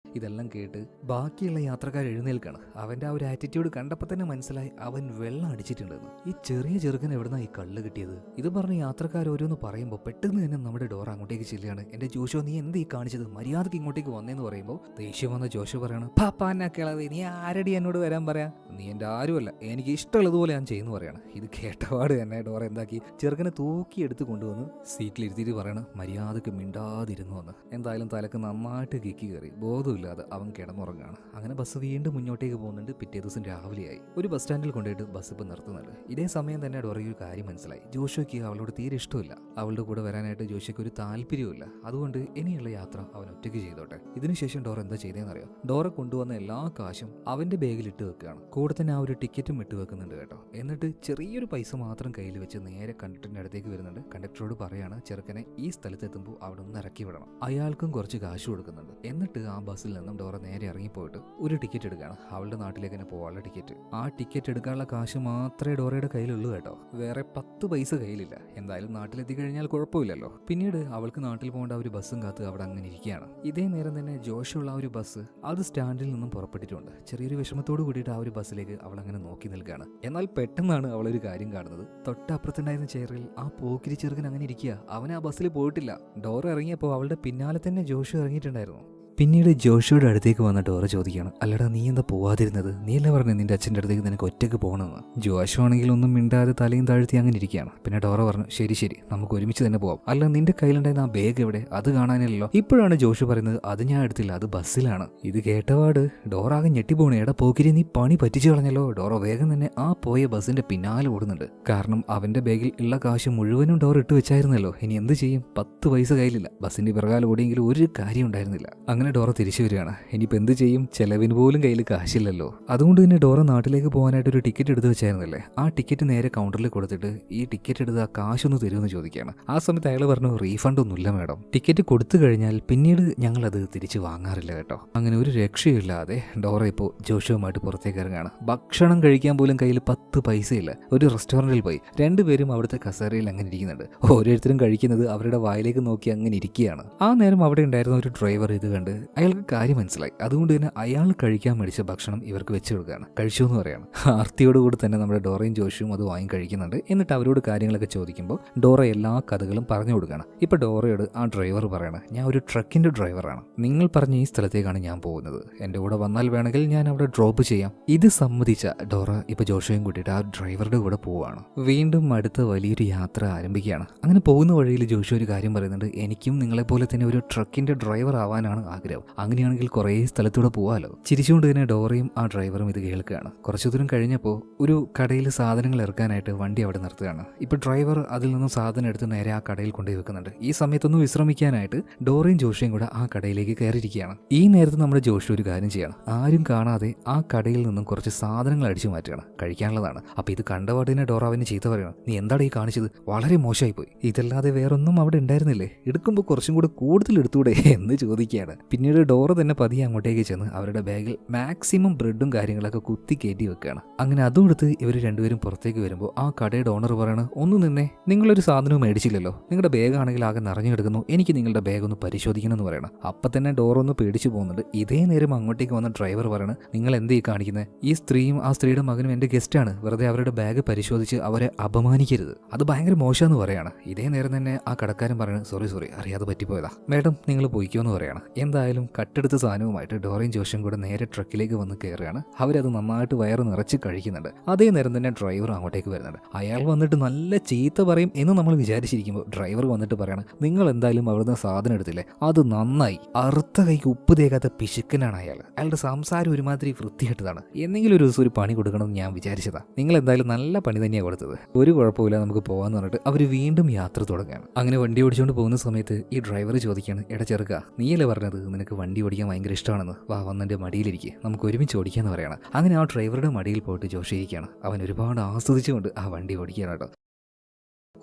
ഇതെല്ലാം കേട്ട് ബാക്കിയുള്ള യാത്രക്കാർ എഴുന്നേൽക്കാണ്. അവന്റെ ആ ഒരു ആറ്റിറ്റ്യൂഡ് കണ്ടപ്പോൾ തന്നെ മനസ്സിലായി അവൻ വെള്ളം അടിച്ചിട്ടുണ്ടെന്ന്. ഈ ചെറിയ ചെറുക്കൻ എവിടുന്നാ ഈ കള്ള് കിട്ടിയത്? ഇത് പറഞ്ഞ് യാത്രക്കാർ ഓരോന്ന് പറയുമ്പോൾ പെട്ടെന്ന് തന്നെ നമ്മുടെ ഡോർ അങ്ങോട്ടേക്ക് ചെല്ലുകയാണ്. എന്റെ ജോഷോ നീ എന്ത് ഈ കാണിച്ചത്, മര്യാദക്ക് ഇങ്ങോട്ടേക്ക് വന്നേന്ന് പറയുമ്പോൾ ദേഷ്യം വന്ന ജോഷോ പറയണം, പാപ്പാന്നാ കിളവേ, നീ ആരടി എന്നോട് വരാൻ പറയാ, നീ എൻ്റെ ആരുമല്ല, എനിക്ക് ഇഷ്ടമുള്ളതുപോലെ ഞാൻ ചെയ്യുന്നു പറയണം. ഇത് കേട്ടപാട് തന്നെ ഡോർ എന്താക്കി ചെറുക്കനെ തൂക്കി എടുത്ത് കൊണ്ടുവന്ന് സീറ്റിലിരുത്തിയിട്ട് പറയണം, മര്യാദക്ക് മിണ്ടാതിരുന്നു വന്ന്. എന്തായാലും തലക്ക് നന്നായിട്ട് കിക്കി കയറി, ബോധമില്ലാതെ അവൻ കിടന്നുറങ്ങാണ്. അങ്ങനെ ബസ് വീണ്ടും മുന്നോട്ടേക്ക് പോകുന്നുണ്ട്. പിറ്റേ ദിവസം രാവിലെയായി. ഒരു ബസ് സ്റ്റാൻഡിൽ കൊണ്ടുപോയിട്ട് ബസ് ഇപ്പം നിർത്തുന്നുണ്ട്. ഇതേ സമയം തന്നെ ഡോറയ്ക്ക് ഒരു കാര്യം മനസ്സിലായി, ജോഷോയ്ക്ക് അവളോട് തീരെ ഇഷ്ടമില്ല, അവളുടെ കൂടെ വരാനായിട്ട് ജോഷയ്ക്ക് ഒരു താല്പര്യമില്ല. അതുകൊണ്ട് ഇനിയുള്ള യാത്ര അവൻ ഒറ്റയ്ക്ക് ചെയ്തോട്ടെ. ഇതിനുശേഷം ഡോറ എന്താ ചെയ്തതെന്നറിയോ, ഡോറ കൊണ്ടുവന്ന എല്ലാ കാശും അവന്റെ ബാഗിൽ ഇട്ട് വെക്കുകയാണ്. കൂടെ തന്നെ ആ ഒരു ടിക്കറ്റും ഇട്ട് വെക്കുന്നുണ്ട് കേട്ടോ. എന്നിട്ട് ചെറിയൊരു പൈസ മാത്രം കയ്യിൽ വെച്ച് നേരെ കണ്ടക്ടറിന്റെ അടുത്തേക്ക് വരുന്നുണ്ട്. കണ്ടക്ടറോട് പറയാണ്, ചെറുക്കനെ ഈ സ്ഥലത്തെത്തുമ്പോൾ അവിടെ ഒന്ന് ഇറക്കി വിടണം. അയാൾക്കും കുറച്ച് കാശ് കൊടുക്കുന്നുണ്ട്. എന്നിട്ട് ആ ബസ്സിൽ നിന്നും ഡോറ നേരെ ഇറങ്ങിപ്പോയിട്ട് ഒരു ടിക്കറ്റ് എടുക്കുകയാണ്, അവളുടെ നാട്ടിലേക്ക് തന്നെ പോകാനുള്ള ടിക്കറ്റ്. ആ ടിക്കറ്റ് എടുക്കാനുള്ള കാശ് മാത്രമേ ഡോറയുടെ കയ്യിലുള്ളൂ കേട്ടോ, വേറെ 10 പൈസ കയ്യിലില്ല. എന്തായാലും നാട്ടിലെത്തി കഴിഞ്ഞാൽ കുഴപ്പമില്ലല്ലോ. പിന്നീട് അവൾക്ക് നാട്ടിൽ പോകേണ്ട ഒരു ബസ്സും കാത്ത് അവിടെ അങ്ങനെ ഇരിക്കുകയാണ്. ഇതേ നേരം തന്നെ ജോഷുള്ള ആ ഒരു ബസ് അത് സ്റ്റാൻഡിൽ നിന്നും പുറപ്പെട്ടിട്ടുണ്ട്. ചെറിയൊരു വിഷമത്തോട് കൂടിയിട്ട് ആ ഒരു ബസ്സിലേക്ക് അവൾ അങ്ങനെ നോക്കി നിൽക്കുകയാണ്. എന്നാൽ പെട്ടെന്നാണ് അവളൊരു കാര്യം കാണുന്നത്. തൊട്ടപ്പുറത്തുണ്ടായിരുന്ന ചെയറിൽ ആ പോക്കിരി ചെറുക്കൻ അങ്ങനെ ഇരിക്കുക. അവൻ ആ ബസ്സിൽ പോയിട്ടില്ല. ഡോറ ഇറങ്ങിയപ്പോൾ അവളുടെ പിന്നാലെ തന്നെ ജോഷു ഇറങ്ങിയിട്ടുണ്ടായിരുന്നു. പിന്നീട് ജോഷുയുടെ അടുത്തേക്ക് വന്ന ഡോറ ചോദിക്കുകയാണ്, അല്ലടാ നീ എന്താ പോവാതിരുന്നത്, നീ അല്ലേ പറഞ്ഞു നിന്റെ അച്ഛൻ്റെ അടുത്തേക്ക് നിനക്ക് ഒറ്റയ്ക്ക് പോകണമെന്ന്. ജോഷു ആണെങ്കിൽ ഒന്നും മിണ്ടാതെ തലയും താഴ്ത്തി അങ്ങനെ ഇരിക്കുകയാണ്. പിന്നെ ഡോറ പറഞ്ഞു, ശരി ശരി നമുക്ക് ഒരുമിച്ച് തന്നെ പോവാം. അല്ല നിന്റെ കയ്യിലുണ്ടായിരുന്ന ആ ബാഗ് എവിടെ, അത് കാണാനില്ലല്ലോ. ഇപ്പോഴാണ് ജോഷു പറയുന്നത്, അത് ഞാൻ എടുത്തില്ല, അത് ബസ്സിലാണ്. ഇത് കേട്ടപാട് ഡോറ ആകെ ഞെട്ടിപ്പോണേ. എടാ പോക്കിരി നീ പണി പറ്റിച്ചു കളഞ്ഞല്ലോ. ഡോറ വേഗം തന്നെ ആ പോയ ബസ്സിന്റെ പിന്നാലെ ഓടുന്നുണ്ട്. കാരണം അവന്റെ ബാഗിൽ ഉള്ള കാശ് മുഴുവനും ഡോറ ഇട്ട് വെച്ചായിരുന്നല്ലോ. ഇനി എന്ത് ചെയ്യും, 10 പൈസ കയ്യിലില്ല. ബസ്സിന്റെ പിറകാലെ ഓടിയെങ്കിലും ഒരു കാര്യം ഉണ്ടായിരുന്നില്ല. അങ്ങനെ അങ്ങനെ ഡോറ തിരിച്ചു വരികയാണ്. ഇനിയിപ്പോൾ എന്ത് ചെയ്യും? ചെലവിന് പോലും കയ്യിൽ കാശില്ലല്ലോ. അതുകൊണ്ട് തന്നെ ഡോറ നാട്ടിലേക്ക് പോകാനായിട്ട് ഒരു ടിക്കറ്റ് എടുത്ത് വെച്ചായിരുന്നല്ലേ. ആ ടിക്കറ്റ് നേരെ കൗണ്ടറിൽ കൊടുത്തിട്ട് ഈ ടിക്കറ്റ് എടുത്ത് ആ കാശൊന്ന് തരുമെന്ന് ചോദിക്കുകയാണ്. ആ സമയത്ത് അയാൾ പറഞ്ഞു, റീഫണ്ട് ഒന്നുമില്ല മാഡം, ടിക്കറ്റ് കൊടുത്തു കഴിഞ്ഞാൽ പിന്നീട് ഞങ്ങളത് തിരിച്ച് വാങ്ങാറില്ല കേട്ടോ. അങ്ങനെ ഒരു രക്ഷയില്ലാതെ ഡോറ ഇപ്പോൾ ജോഷുവുമായിട്ട് പുറത്തേക്ക് ഇറങ്ങുകയാണ്. ഭക്ഷണം കഴിക്കാൻ പോലും കയ്യിൽ 10 പൈസയില്ല. ഒരു റെസ്റ്റോറൻറ്റിൽ പോയി രണ്ടുപേരും അവിടുത്തെ കസേരയിൽ അങ്ങനെ ഇരിക്കുന്നുണ്ട്. ഓരോരുത്തരും കഴിക്കുന്നത് അവരുടെ വായിലേക്ക് നോക്കി അങ്ങനെ ഇരിക്കുകയാണ്. ആ നേരം അവിടെ ഉണ്ടായിരുന്ന ഒരു ഡ്രൈവർ ഇത് കണ്ട് അയാൾക്ക് കാര്യം മനസ്സിലായി. അതുകൊണ്ട് തന്നെ അയാൾ കഴിക്കാൻ മേടിച്ച ഭക്ഷണം ഇവർക്ക് വെച്ച് കൊടുക്കുകയാണ്. കഴിച്ചു എന്ന് പറയാണ്. ആർത്തിയോടുകൂടി തന്നെ നമ്മുടെ ഡോറയും ജോഷുവും അത് വാങ്ങി കഴിക്കുന്നുണ്ട്. എന്നിട്ട് അവരോട് കാര്യങ്ങളൊക്കെ ചോദിക്കുമ്പോൾ ഡോറ എല്ലാ കഥകളും പറഞ്ഞു കൊടുക്കുകയാണ്. ഇപ്പൊ ഡോറയോട് ആ ഡ്രൈവർ പറയണം, ഞാൻ ഒരു ട്രക്കിന്റെ ഡ്രൈവറാണ്, നിങ്ങൾ പറഞ്ഞ ഈ സ്ഥലത്തേക്കാണ് ഞാൻ പോകുന്നത്, എന്റെ കൂടെ വന്നാൽ വേണമെങ്കിൽ ഞാൻ അവിടെ ഡ്രോപ്പ് ചെയ്യാം. ഇത് സമ്മതിച്ച ഡോറ ഇപ്പൊ ജോഷുവും കൂട്ടിയിട്ട് ആ ഡ്രൈവറുടെ കൂടെ പോവാണ്. വീണ്ടും അടുത്ത വലിയൊരു യാത്ര ആരംഭിക്കുകയാണ്. അങ്ങനെ പോകുന്ന വഴിയിൽ ജോഷു ഒരു കാര്യം പറയുന്നുണ്ട്, എനിക്കും നിങ്ങളെപ്പോലെ തന്നെ ഒരു ട്രക്കിന്റെ ഡ്രൈവർ ആവാനാണ് ആഗ്രഹം, അങ്ങനെയാണെങ്കിൽ കുറേ സ്ഥലത്തൂടെ പോവാലോ. ചിരിച്ചുകൊണ്ട് തന്നെ ഡോറയും ആ ഡ്രൈവറും ഇത് കേൾക്കുകയാണ്. കുറച്ചു ദൂരം കഴിഞ്ഞപ്പോൾ ഒരു കടയിൽ സാധനങ്ങൾ ഇറക്കാനായിട്ട് വണ്ടി അവിടെ നിർത്തുകയാണ്. ഇപ്പൊ ഡ്രൈവർ അതിൽ നിന്നും സാധനം എടുത്ത് നേരെ ആ കടയിൽ കൊണ്ടുപോയി വെക്കുന്നുണ്ട്. ഈ സമയത്തൊന്ന് വിശ്രമിക്കാനായിട്ട് ഡോറയും ജോഷയും കൂടെ ആ കടയിലേക്ക് കയറിയിരിക്കുകയാണ്. ഈ നേരത്ത് നമ്മുടെ ജോഷു ഒരു കാര്യം ചെയ്യണം, ആരും കാണാതെ ആ കടയിൽ നിന്നും കുറച്ച് സാധനങ്ങൾ അടിച്ചു മാറ്റുകയാണ്, കഴിക്കാനുള്ളതാണ്. അപ്പൊ ഇത് കണ്ടപാടിനെ ഡോറ അവന് ചീത്ത പറയണം, നീ എന്താണ് ഈ കാണിച്ചത്, വളരെ മോശമായി പോയി, ഇതല്ലാതെ വേറൊന്നും അവിടെ ഉണ്ടായിരുന്നില്ലേ, എടുക്കുമ്പോൾ കുറച്ചും കൂടെ കൂടുതൽ എടുത്തൂടെ എന്ന് ചോദിക്കുകയാണ്. പിന്നീട് ഡോറ തന്നെ പതിയെ അങ്ങോട്ടേക്ക് ചെന്ന് അവരുടെ ബാഗിൽ മാക്സിമം ബ്രെഡും കാര്യങ്ങളൊക്കെ കുത്തി കയറ്റി വെക്കുകയാണ്. അങ്ങനെ അതും എടുത്ത് ഇവർ രണ്ടുപേരും പുറത്തേക്ക് വരുമ്പോൾ ആ കടയുടെ ഓണർ പറയണ, ഒന്ന് നിന്നെ, നിങ്ങളൊരു സാധനവും മേടിച്ചില്ലല്ലോ, നിങ്ങളുടെ ബാഗ് ആണെങ്കിൽ ആകെ നിറഞ്ഞു കിടക്കുന്നു, എനിക്ക് നിങ്ങളുടെ ബാഗ് ഒന്ന് പരിശോധിക്കണം എന്ന് പറയണം. അപ്പം തന്നെ ഡോർ ഒന്ന് പേടിച്ചു പോകുന്നുണ്ട്. ഇതേ നേരം അങ്ങോട്ടേക്ക് വന്ന ഡ്രൈവർ പറയണ, നിങ്ങൾ എന്തേ കാണിക്കുന്നത്, ഈ സ്ത്രീയും ആ സ്ത്രീയുടെ മകനും എൻ്റെ ഗസ്റ്റാണ്, വെറുതെ അവരുടെ ബാഗ് പരിശോധിച്ച് അവരെ അപമാനിക്കരുത്, അത് ഭയങ്കര മോശമെന്ന് പറയാണ്. ഇതേ നേരം തന്നെ ആ കടക്കാരൻ പറയണ, സോറി അറിയാതെ പറ്റിപ്പോയതാ മേഡം, നിങ്ങൾ പോയിക്കോ എന്ന് പറയാണ്. എന്തായാലും കട്ടെടുത്ത സാധനവുമായിട്ട് ഡോറയും ജോഷും കൂടെ നേരെ ട്രക്കിലേക്ക് വന്ന് കയറുകയാണ്. അവരത് നന്നായിട്ട് വയറ് നിറച്ച് കഴിക്കുന്നുണ്ട്. അതേ നേരം തന്നെ ഡ്രൈവർ അങ്ങോട്ടേക്ക് വരുന്നുണ്ട്. അയാൾ വന്നിട്ട് നല്ല ചീത്ത പറയും എന്ന് നമ്മൾ വിചാരിച്ചിരിക്കുമ്പോൾ ഡ്രൈവർ വന്നിട്ട് പറയണം, നിങ്ങൾ എന്തായാലും അവിടുന്ന് സാധനം എടുത്തില്ലേ, അത് നന്നായി, അറുത്ത കൈക്ക് ഉപ്പ് തേക്കാത്ത പിശുക്കനാണ് അയാൾ, അയാളുടെ സംസാരം ഒരുമാതിരി വൃത്തികെട്ടതാണ്, എന്തെങ്കിലും ഒരു ദിവസം ഒരു പണി കൊടുക്കണമെന്ന് ഞാൻ വിചാരിച്ചതാ, നിങ്ങൾ എന്തായാലും നല്ല പണി തന്നെയാണ് കൊടുത്തത്, ഒരു കുഴപ്പമില്ല, നമുക്ക് പോകാന്ന് പറഞ്ഞിട്ട് അവർ വീണ്ടും യാത്ര തുടങ്ങുകയാണ്. അങ്ങനെ വണ്ടി ഓടിച്ചുകൊണ്ട് പോകുന്ന സമയത്ത് ഈ ഡ്രൈവർ ചോദിക്കുകയാണ്, എടാ ചെറുക്ക, നീയല്ലേ പറഞ്ഞത് നിനക്ക് വണ്ടി ഓടിക്കാൻ ഭയങ്കര ഇഷ്ടമാണെന്ന്, വാ വന്നെൻ്റെ മടിയിലിരിക്കുക, നമുക്ക് ഒരുമിച്ച് ഓടിക്കാന്ന് പറയണം. അങ്ങനെ ആ ഡ്രൈവറുടെ മടിയിൽ പോയിട്ട് ജോഷിയിരിക്കുകയാണ്. അവൻ ഒരുപാട് ആസ്വദിച്ചുകൊണ്ട് ആ വണ്ടി ഓടിക്കുകയാണ് കേട്ടോ.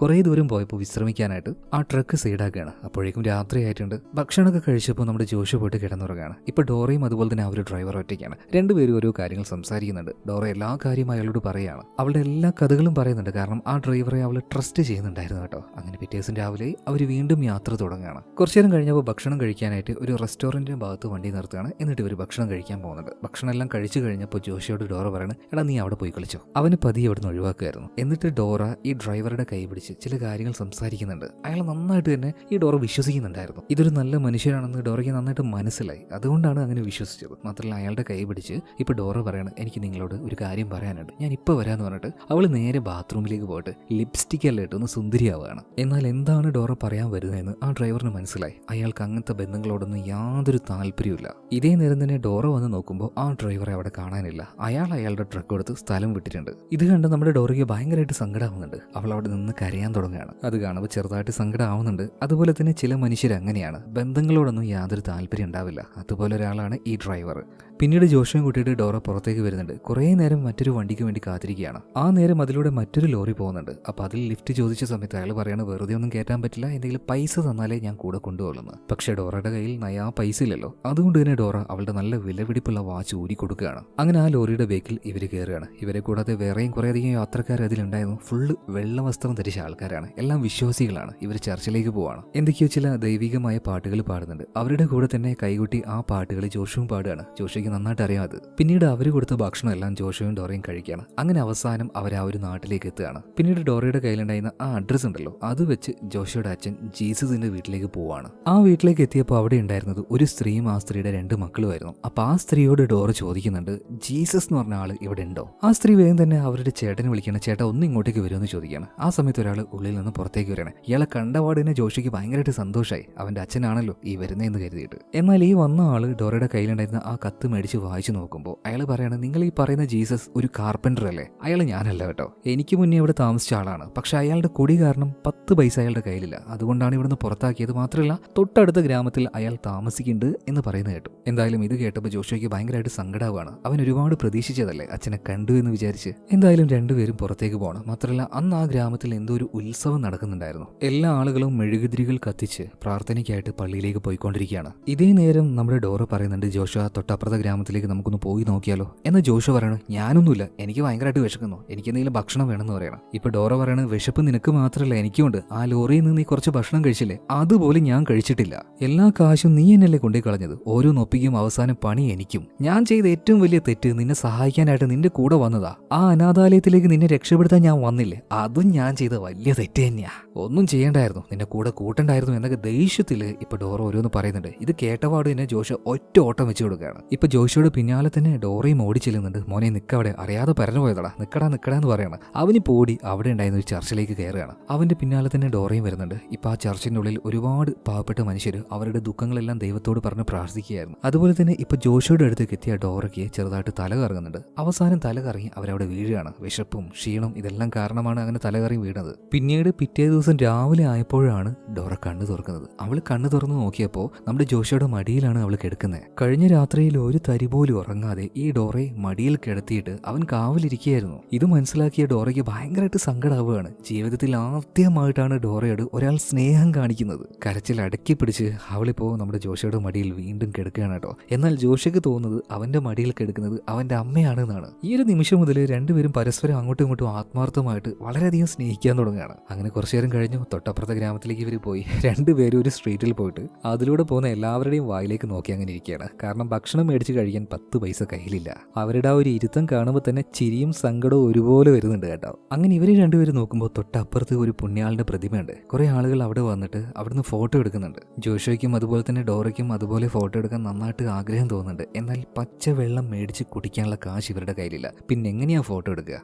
കുറേ ദൂരം പോയപ്പോൾ വിശ്രമിക്കാനായിട്ട് ആ ട്രക്ക് സൈഡാക്കുകയാണ്. അപ്പോഴേക്കും രാത്രിയായിട്ടുണ്ട്. ഭക്ഷണമൊക്കെ കഴിച്ചപ്പോൾ നമ്മുടെ ജോഷു പോയിട്ട് കിടന്നുറങ്ങുകയാണ്. ഇപ്പോൾ ഡോറയും അതുപോലെ തന്നെ ആ ഒരു ഡ്രൈവർ ഒറ്റയ്ക്കാണ്. രണ്ടുപേരും ഓരോ കാര്യങ്ങൾ സംസാരിക്കുന്നുണ്ട്. ഡോറ എല്ലാ കാര്യവും അയാളോട് പറയുകയാണ്. അവളുടെ എല്ലാ കഥകളും പറയുന്നുണ്ട്. കാരണം ആ ഡ്രൈവറെ അവൾ ട്രസ്റ്റ് ചെയ്യുന്നുണ്ടായിരുന്നു കേട്ടോ. അങ്ങനെ പിറ്റേ ദിവസം രാവിലെ അവർ വീണ്ടും യാത്ര തുടങ്ങുകയാണ്. കുറച്ചു നേരം കഴിഞ്ഞപ്പോൾ ഭക്ഷണം കഴിക്കാനായിട്ട് ഒരു റെസ്റ്റോറൻറ്റിൻ്റെ ഭാഗത്ത് വണ്ടി നിർത്തുകയാണ്. എന്നിട്ട് ഇവർ ഭക്ഷണം കഴിക്കാൻ പോകുന്നുണ്ട്. ഭക്ഷണം എല്ലാം കഴിച്ചു കഴിഞ്ഞപ്പോൾ ജോഷിയോട് ഡോറ പറയണം, എടാ നീ അവിടെ പോയി കളിച്ചോ. അവന് പതിയെ അവിടെ നിന്ന് ഒഴിവാക്കുമായിരുന്നു. എന്നിട്ട് ഡോറ ഈ ഡ്രൈവറുടെ കൈ പിടിച്ച് ചില കാര്യങ്ങൾ സംസാരിക്കുന്നുണ്ട്. അയാൾ നന്നായിട്ട് തന്നെ ഈ ഡോറ വിശ്വസിക്കുന്നുണ്ടായിരുന്നു. ഇതൊരു നല്ല മനുഷ്യനാണെന്ന് ഡോറയ്ക്ക് നന്നായിട്ട് മനസ്സിലായി. അതുകൊണ്ടാണ് അങ്ങനെ വിശ്വസിച്ചത്. മാത്രമല്ല അയാളുടെ കൈ പിടിച്ച് ഇപ്പോൾ ഡോറ പറയാണ്, എനിക്ക് നിങ്ങളോട് ഒരു കാര്യം പറയാനുണ്ട്, ഞാൻ ഇപ്പോൾ വരാമെന്ന് പറഞ്ഞിട്ട് അവൾ നേരെ ബാത്റൂമിലേക്ക് പോയിട്ട് ലിപ്സ്റ്റിക് എല്ലാം ഇട്ട് ഒന്ന് സുന്ദരിയാവുകയാണ്. എന്നാൽ എന്താണ് ഡോറ പറയാൻ വരുന്നതെന്ന് ആ ഡ്രൈവറിന് മനസ്സിലായി. അയാൾക്ക് അങ്ങനത്തെ ബന്ധങ്ങളോടൊന്നും യാതൊരു താല്പര്യമില്ല. ഇതേ നേരം തന്നെ ഡോറ വന്ന് നോക്കുമ്പോൾ ആ ഡ്രൈവറെ അവിടെ കാണാനില്ല. അയാൾ അയാളുടെ ട്രക്ക് എടുത്ത് സ്ഥലം വിട്ടിട്ടുണ്ട്. ഇത് കണ്ട് നമ്മുടെ ഡോറയ്ക്ക് ഭയങ്കരമായിട്ട് സങ്കടമാവുന്നുണ്ട്. അവൾ അവിടെ നിന്ന് കരയാൻ തുടങ്ങുകയാണ്. അത് കാണുമ്പോൾ ചെറുതായിട്ട് സങ്കടമാവുന്നുണ്ട്. അതുപോലെ തന്നെ ചില മനുഷ്യർ അങ്ങനെയാണ്, ബന്ധങ്ങളോടൊന്നും യാതൊരു താല്പര്യം ഉണ്ടാവില്ല. അതുപോലെ ഒരാളാണ് ഈ ഡ്രൈവർ. പിന്നീട് ജോഷുവും കൂട്ടിയിട്ട് ഡോറ പുറത്തേക്ക് വരുന്നുണ്ട്. കുറേ നേരം മറ്റൊരു വണ്ടിക്ക് വേണ്ടി കാത്തിരിക്കുകയാണ്. ആ നേരം അതിലൂടെ മറ്റൊരു ലോറി പോകുന്നുണ്ട്. അപ്പോൾ അതിൽ ലിഫ്റ്റ് ചോദിച്ച സമയത്ത് അയാൾ പറയാണ്, വെറുതെ ഒന്നും കയറ്റാൻ പറ്റില്ല, എന്തെങ്കിലും പൈസ തന്നാലേ ഞാൻ കൂടെ കൊണ്ടുപോകുന്നു. പക്ഷേ ഡോറയുടെ കയ്യിൽ നയാ പൈസ ഇല്ലല്ലോ. അതുകൊണ്ട് തന്നെ ഡോറ അവളുടെ നല്ല വിലപിടിപ്പുള്ള വാച്ച് ഊരി കൊടുക്കുകയാണ്. അങ്ങനെ ആ ലോറിയുടെ ബേക്കിൽ ഇവർ കയറുകയാണ്. ഇവരെ കൂടാതെ വേറെയും കുറേയധികം യാത്രക്കാർ അതിലുണ്ടായിരുന്നു. ഫുള്ള് വെള്ള വസ്ത്രം ധരിച്ച ആൾക്കാരാണ്. എല്ലാം വിശ്വാസികളാണ്. ഇവർ ചർച്ചിലേക്ക് പോവാണ്. എന്തൊക്കെയോ ചില ദൈവികമായ പാട്ടുകൾ പാടുന്നുണ്ട്. അവരുടെ കൂടെ തന്നെ കൈകൊട്ടി ആ പാട്ടുകൾ ജോഷുവും പാടുകയാണ്. ജോഷുക്ക് നന്നായിട്ട് അറിയാം അത്. പിന്നീട് അവർ കൊടുത്ത ഭക്ഷണം എല്ലാം ജോഷുവും ഡോറയും കഴിക്കുകയാണ്. അങ്ങനെ അവസാനം അവർ ആ ഒരു നാട്ടിലേക്ക് എത്തുകയാണ്. പിന്നീട് ഡോറയുടെ കയ്യിലുണ്ടായിരുന്ന ആ അഡ്രസ്സ് ഉണ്ടല്ലോ, അത് വെച്ച് ജോഷയുടെ അച്ഛൻ ജീസസിന്റെ വീട്ടിലേക്ക് പോവാണ്. ആ വീട്ടിലേക്ക് എത്തിയപ്പോൾ അവിടെ ഉണ്ടായിരുന്നത് ഒരു സ്ത്രീയും ആ സ്ത്രീയുടെ 2 മക്കളുമായിരുന്നു. അപ്പൊ ആ സ്ത്രീയോട് ഡോറ ചോദിക്കുന്നുണ്ട്, ജീസസ് എന്ന് പറഞ്ഞ ആള് ഇവിടെ ഉണ്ടോ? ആ സ്ത്രീ വേഗം തന്നെ അവരുടെ ചേട്ടനെ വിളിക്കണം, ചേട്ടാ ഒന്ന് ഇങ്ങോട്ടേക്ക് വരുമെന്ന് ചോദിക്കുകയാണ്. ആ സമയത്ത് ഒരാൾ ഒരാൾ ഉള്ളിൽ നിന്ന് പുറത്തേക്ക് വരികയാണ്. ഇയാളെ കണ്ടപാട് തന്നെ ജോഷിക്ക് ഭയങ്കരമായിട്ട് സന്തോഷമായി. അവന്റെ അച്ഛനാണല്ലോ ഈ വരുന്നതെന്ന് കരുതിയിട്ട്. എന്നാൽ ഈ വന്ന ആള് ഡോറയുടെ കയ്യിലുണ്ടായിരുന്ന ആ കത്ത് മേടിച്ച് വായിച്ചു നോക്കുമ്പോൾ അയാൾ പറയാണ്, നിങ്ങൾ ഈ പറയുന്ന ജീസസ് ഒരു കാർപ്പൻറ്റർ അല്ലേ? അയാൾ ഞാനല്ല കേട്ടോ, എനിക്ക് മുന്നേ ഇവിടെ താമസിച്ച ആളാണ്. പക്ഷെ അയാളുടെ കുടി കാരണം 10 പൈസ അയാളുടെ കയ്യിലില്ല, അതുകൊണ്ടാണ് ഇവിടുന്ന് പുറത്താക്കിയത്. മാത്രമല്ല തൊട്ടടുത്ത ഗ്രാമത്തിൽ അയാൾ താമസിക്കുന്നുണ്ട് എന്ന് പറയുന്നത് കേട്ടു. എന്തായാലും ഇത് കേട്ടപ്പോൾ ജോഷുവയ്ക്ക് ഭയങ്കരമായിട്ട് സങ്കടമാണ്. അവൻ ഒരുപാട് പ്രതീക്ഷിച്ചതല്ലേ അച്ഛനെ കണ്ടു എന്ന് വിചാരിച്ച്. എന്തായാലും രണ്ടുപേരും പുറത്തേക്ക് പോകണം. മാത്രമല്ല അന്ന് ആ ഗ്രാമത്തിൽ എന്തോ ഒരു ഉത്സവം നടക്കുന്നുണ്ടായിരുന്നു. എല്ലാ ആളുകളും മെഴുകുതിരികൾ കത്തിച്ച് പ്രാർത്ഥനയ്ക്കായിട്ട് പള്ളിയിലേക്ക് പോയിക്കൊണ്ടിരിക്കുകയാണ്. ഇതേ നേരം നമ്മുടെ ഡോറ പറയുന്നുണ്ട്, ജോഷുവ തൊട്ടപ്പുറത്തെ ഗ്രാമത്തിലേക്ക് നമുക്കൊന്ന് പോയി നോക്കിയാലോ എന്ന്. ജോഷു പറയണം, ഞാനൊന്നുമില്ല, എനിക്ക് ഭയങ്കരമായിട്ട് വിശക്കുന്നു, എനിക്ക് എന്തെങ്കിലും ഭക്ഷണം വേണമെന്ന് പറയണം. ഇപ്പൊ ഡോറ പറയണത്, വിശപ്പ് നിനക്ക് മാത്രമല്ല എനിക്കുണ്ട്. ആ ലോറിയിൽ നിന്ന് നീ കുറച്ച് ഭക്ഷണം കഴിച്ചില്ലേ, അതുപോലെ ഞാൻ കഴിച്ചിട്ടില്ല. എല്ലാ കാശും നീ എന്നല്ലേ കൊണ്ടേ കളഞ്ഞത്, ഓരോന്നൊപ്പിക്കും അവസാനം പണി എനിക്കും. ഞാൻ ചെയ്ത ഏറ്റവും വലിയ തെറ്റ് നിന്നെ സഹായിക്കാനായിട്ട് നിന്റെ കൂടെ വന്നതാ. ആ അനാഥാലയത്തിലേക്ക് നിന്നെ രക്ഷപ്പെടുത്താൻ ഞാൻ വന്നില്ലേ, അതും ഞാൻ ചെയ്ത വലിയ തെറ്റ് തന്നെയാ. ഒന്നും ചെയ്യണ്ടായിരുന്നു, നിന്നെ കൂടെ കൂട്ടണ്ടായിരുന്നു എന്നൊക്കെ ദേഷ്യത്തില് ഇപ്പൊ ഡോറ ഓരോന്ന് പറയുന്നുണ്ട്. ഇത് കേട്ടപാട് തന്നെ ജോഷ ഒറ്റ ഓട്ടം വെച്ചു കൊടുക്കുകയാണ്. ഇപ്പൊ ജോഷയുടെ പിന്നാലെ തന്നെ ഡോറയും ഓടി ചെല്ലുന്നുണ്ട്. മോനെ നിക്കവിടെ, അറിയാതെ പറഞ്ഞു പോയതടാ, നിക്കടാ എന്ന് പറയണം. അവനിപ്പോ ഓടി അവിടെ ഉണ്ടായിരുന്ന ഒരു ചർച്ചിലേക്ക് കയറുകയാണ്. അവന്റെ പിന്നാലെ തന്നെ ഡോറയും വരുന്നുണ്ട്. ഇപ്പൊ ആ ചർച്ചിന്റെ ഉള്ളിൽ ഒരുപാട് പാവപ്പെട്ട മനുഷ്യർ അവരുടെ ദുഃഖങ്ങളെല്ലാം ദൈവത്തോട് പറഞ്ഞ് പ്രാർത്ഥിക്കുകയായിരുന്നു. അതുപോലെ തന്നെ ഇപ്പൊ ജോഷയുടെ അടുത്തേക്ക് എത്തിയ ഡോറയ്ക്ക് ചെറുതായിട്ട് തല കറങ്ങുന്നുണ്ട്. അവസാനം തല കറങ്ങി അവരവിടെ വീഴുകയാണ്. വിശപ്പും ക്ഷീണം ഇതെല്ലാം കാരണമാണ് അങ്ങനെ തല കറങ്ങി വീണത്. പിന്നീട് പിറ്റേ ദിവസം രാവിലെ ആയപ്പോഴാണ് ഡോറ കണ്ണു തുറക്കുന്നത്. അവൾ കണ്ണു തുറന്നു നോക്കിയപ്പോൾ നമ്മുടെ ജോഷയുടെ മടിയിലാണ് അവൾ കിടക്കുന്നത്. കഴിഞ്ഞ രാത്രിയിൽ ഒരു തരി പോലും ഉറങ്ങാതെ ഈ ഡോറയെ മടിയിൽ കിടത്തിയിട്ട് അവൻ കാവലിരിക്കുകയായിരുന്നു. ഇത് മനസ്സിലാക്കിയ ഡോറയ്ക്ക് ഭയങ്കരമായിട്ട് സങ്കടാവുകയാണ്. ജീവിതത്തിൽ ആദ്യമായിട്ടാണ് ഡോറയോട് ഒരാൾ സ്നേഹം കാണിക്കുന്നത്. കരച്ചിൽ അടക്കി പിടിച്ച് അവളിപ്പോ നമ്മുടെ ജോഷയുടെ മടിയിൽ വീണ്ടും കിടക്കുകയാണ് കേട്ടോ. എന്നാൽ ജോഷയ്ക്ക് തോന്നുന്നത് അവന്റെ മടിയിൽ കിടക്കുന്നത് അവന്റെ അമ്മയാണെന്നാണ്. ഈ ഒരു നിമിഷം മുതൽ രണ്ടുപേരും പരസ്പരം അങ്ങോട്ടും ഇങ്ങോട്ടും ആത്മാർത്ഥമായിട്ട് വളരെയധികം സ്നേഹിക്കാൻ തുടങ്ങുകയാണ്. അങ്ങനെ കുറച്ചു നേരം കഴിഞ്ഞു തൊട്ടപ്പുറത്തെ ഗ്രാമത്തിലേക്ക് ഇവർ പോയി. രണ്ടുപേരും ഒരു സ്ട്രീറ്റിൽ പോയിട്ട് അതിലൂടെ പോകുന്ന എല്ലാവരുടെയും വായിലേക്ക് നോക്കി അങ്ങനെ ഇരിക്കുകയാണ്. കാരണം ഭക്ഷണം മേടിച്ച് കഴിക്കാൻ 10 പൈസ കയ്യിലില്ല. അവരുടെ ആ ഒരു ഇരുത്തം കാണുമ്പോൾ തന്നെ ചിരിയും സങ്കടവും ഒരുപോലെ വരുന്നുണ്ട് കേട്ടോ. അങ്ങനെ ഇവർ രണ്ടുപേരും നോക്കുമ്പോൾ തൊട്ടപ്പുറത്ത് ഒരു പുണ്യാളിന്റെ പ്രതിമയുണ്ട്. കുറെ ആളുകൾ അവിടെ വന്നിട്ട് അവിടുന്ന് ഫോട്ടോ എടുക്കുന്നുണ്ട്. ജോഷോയ്ക്കും അതുപോലെ തന്നെ ഡോറയ്ക്കും അതുപോലെ ഫോട്ടോ എടുക്കാൻ നന്നായിട്ട് ആഗ്രഹം തോന്നുന്നുണ്ട്. എന്നാൽ പച്ച വെള്ളം മേടിച്ച് കുടിക്കാനുള്ള കാശ് ഇവരുടെ കയ്യിലില്ല. പിന്നെ എങ്ങനെയാ ഫോട്ടോ എടുക്കുക?